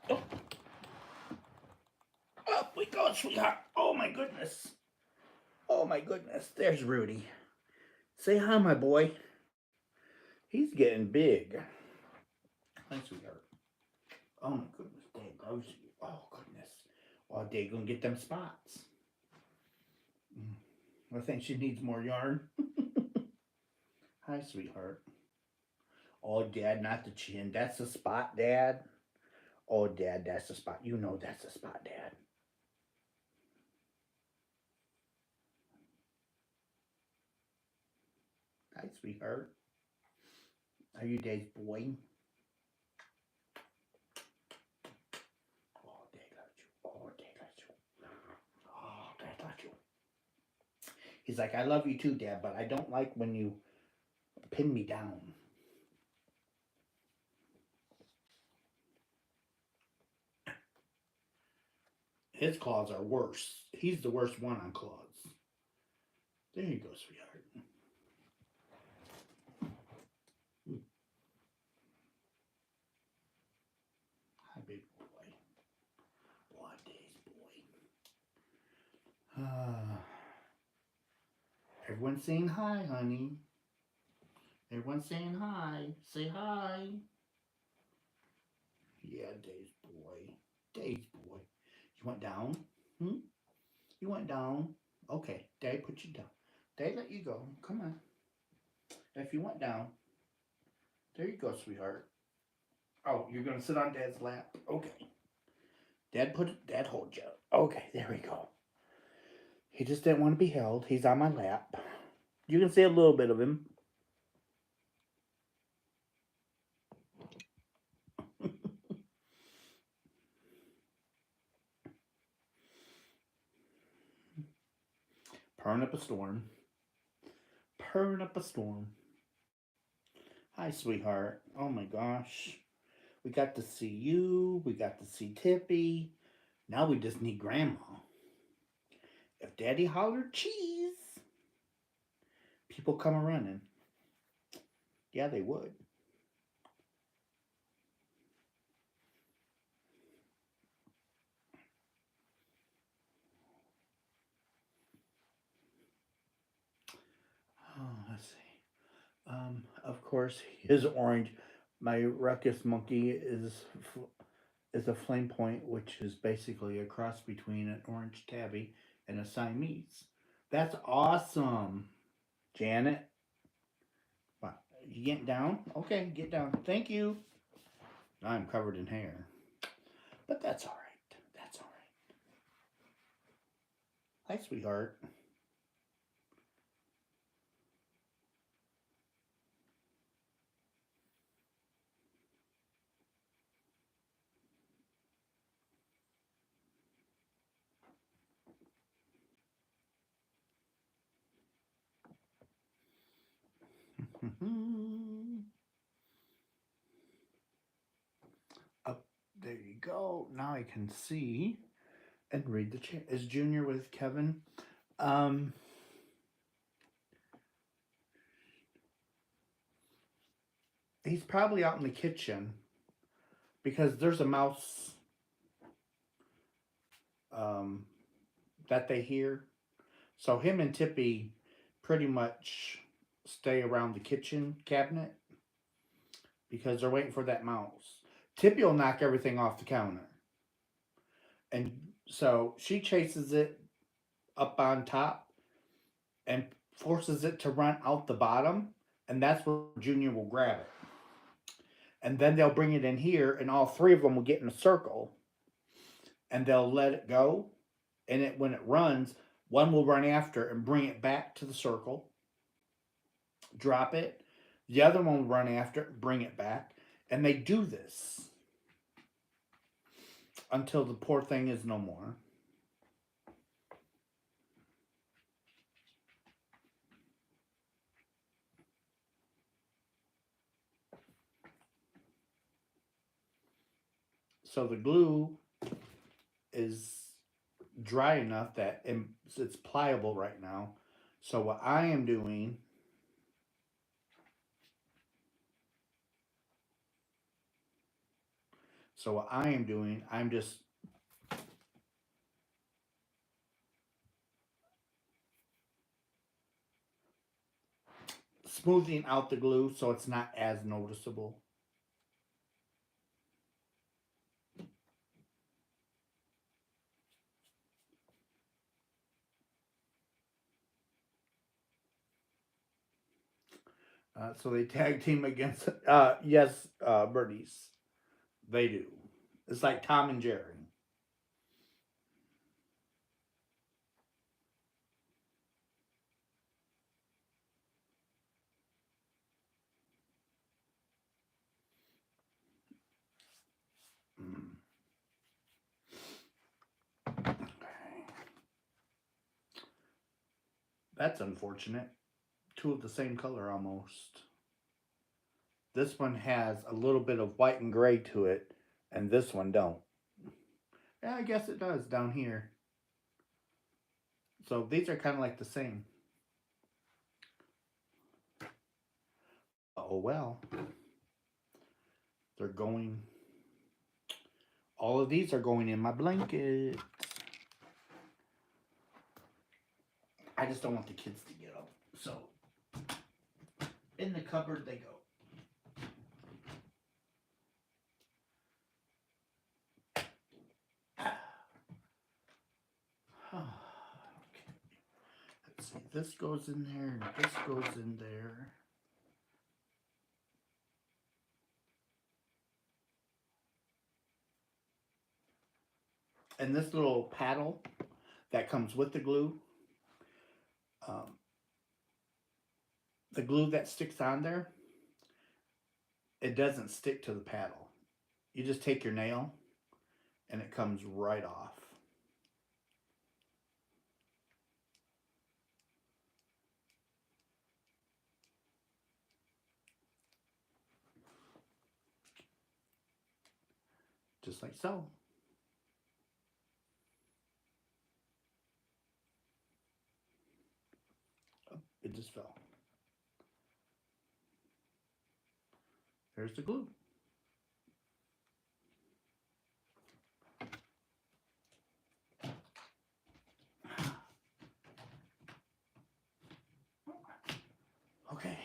Oh, up we go, sweetheart. Oh my goodness. Oh my goodness. There's Rudy. Say hi, my boy. He's getting big. Hi, sweetheart. Oh my goodness. Dad loves you. Oh goodness. Well, Dad gonna get them spots. I think she needs more yarn. Hi, sweetheart. Oh, Dad, not the chin. That's the spot, Dad. Oh, Dad, that's the spot. You know that's the spot, Dad. Hi, sweetheart. Are you Dad's boy? Oh, Dad loves you. Oh, Dad loves you. Oh, Dad loves you. He's like, I love you too, Dad, but I don't like when you pin me down. His claws are worse. He's the worst one on claws. There you go, sweetheart. Hi, big boy. Oh, Dad's boy. Everyone's saying hi, honey. Everyone's saying hi. Say hi. Yeah, Dave's boy. Dave's boy. You went down? Hmm? You went down? Okay, Dad put you down. Dad let you go. Come on. If you went down, there you go, sweetheart. Oh, you're gonna sit on Dad's lap? Okay. Dad hold you. Okay, there we go. He just didn't want to be held. He's on my lap. You can see a little bit of him. Purring up a storm. Purring up a storm. Hi, sweetheart. Oh my gosh. We got to see you. We got to see Tippy. Now we just need Grandma. If Daddy hollered cheese, people come a running. Yeah, they would. Oh, let's see. Of course, his orange. My ruckus monkey is a flame point, which is basically a cross between an orange tabby and a Siamese. That's awesome, Janet. What? You getting down? Okay, get down. Thank you. I'm covered in hair, but that's all right. That's all right. Hi, sweetheart. Up there you go. Now I can see and read the chat. Is Junior with Kevin? Um, he's probably out in the kitchen because there's a mouse um, that they hear. So him and Tippy pretty much stay around the kitchen cabinet because they're waiting for that mouse. Tippy will knock everything off the counter. And so she chases it up on top and forces it to run out the bottom. And that's where Junior will grab it. And then they'll bring it in here, and all three of them will get in a circle and they'll let it go. And when it runs, one will run after and bring it back to the circle, drop it. The other one will run after it, bring it back. And they do this until the poor thing is no more. So the glue is dry enough that it's pliable right now. So what I am doing, I'm just smoothing out the glue so it's not as noticeable. So they tag team against, yes, birdies. They do. It's like Tom and Jerry. Mm. That's unfortunate. Two of the same color almost. This one has a little bit of white and gray to it, and this one don't. Yeah, I guess it does down here. So these are kind of like the same. Oh well. They're going. All of these are going in my blanket. I just don't want the kids to get them. So in the cupboard they go. Okay. Let's see. This goes in there, and this goes in there. And this little paddle that comes with um, the glue that sticks on there, it doesn't stick to the paddle. You just take your nail, and it comes right off. Just like so. Oh, it just fell. There's the glue. Okay.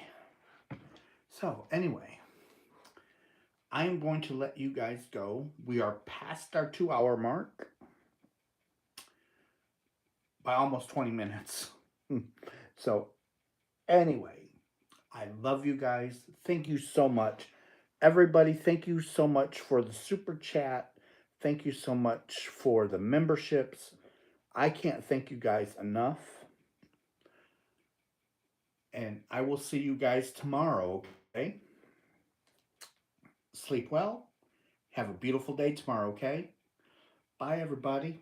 So, anyway, I'm going to let you guys go. We are past our 2 hour mark by almost 20 minutes. So, anyway, I love you guys. Thank you so much. Everybody, thank you so much for the super chat. Thank you so much for the memberships. I can't thank you guys enough. And I will see you guys tomorrow, okay? Sleep well. Have a beautiful day tomorrow, okay? Bye, everybody.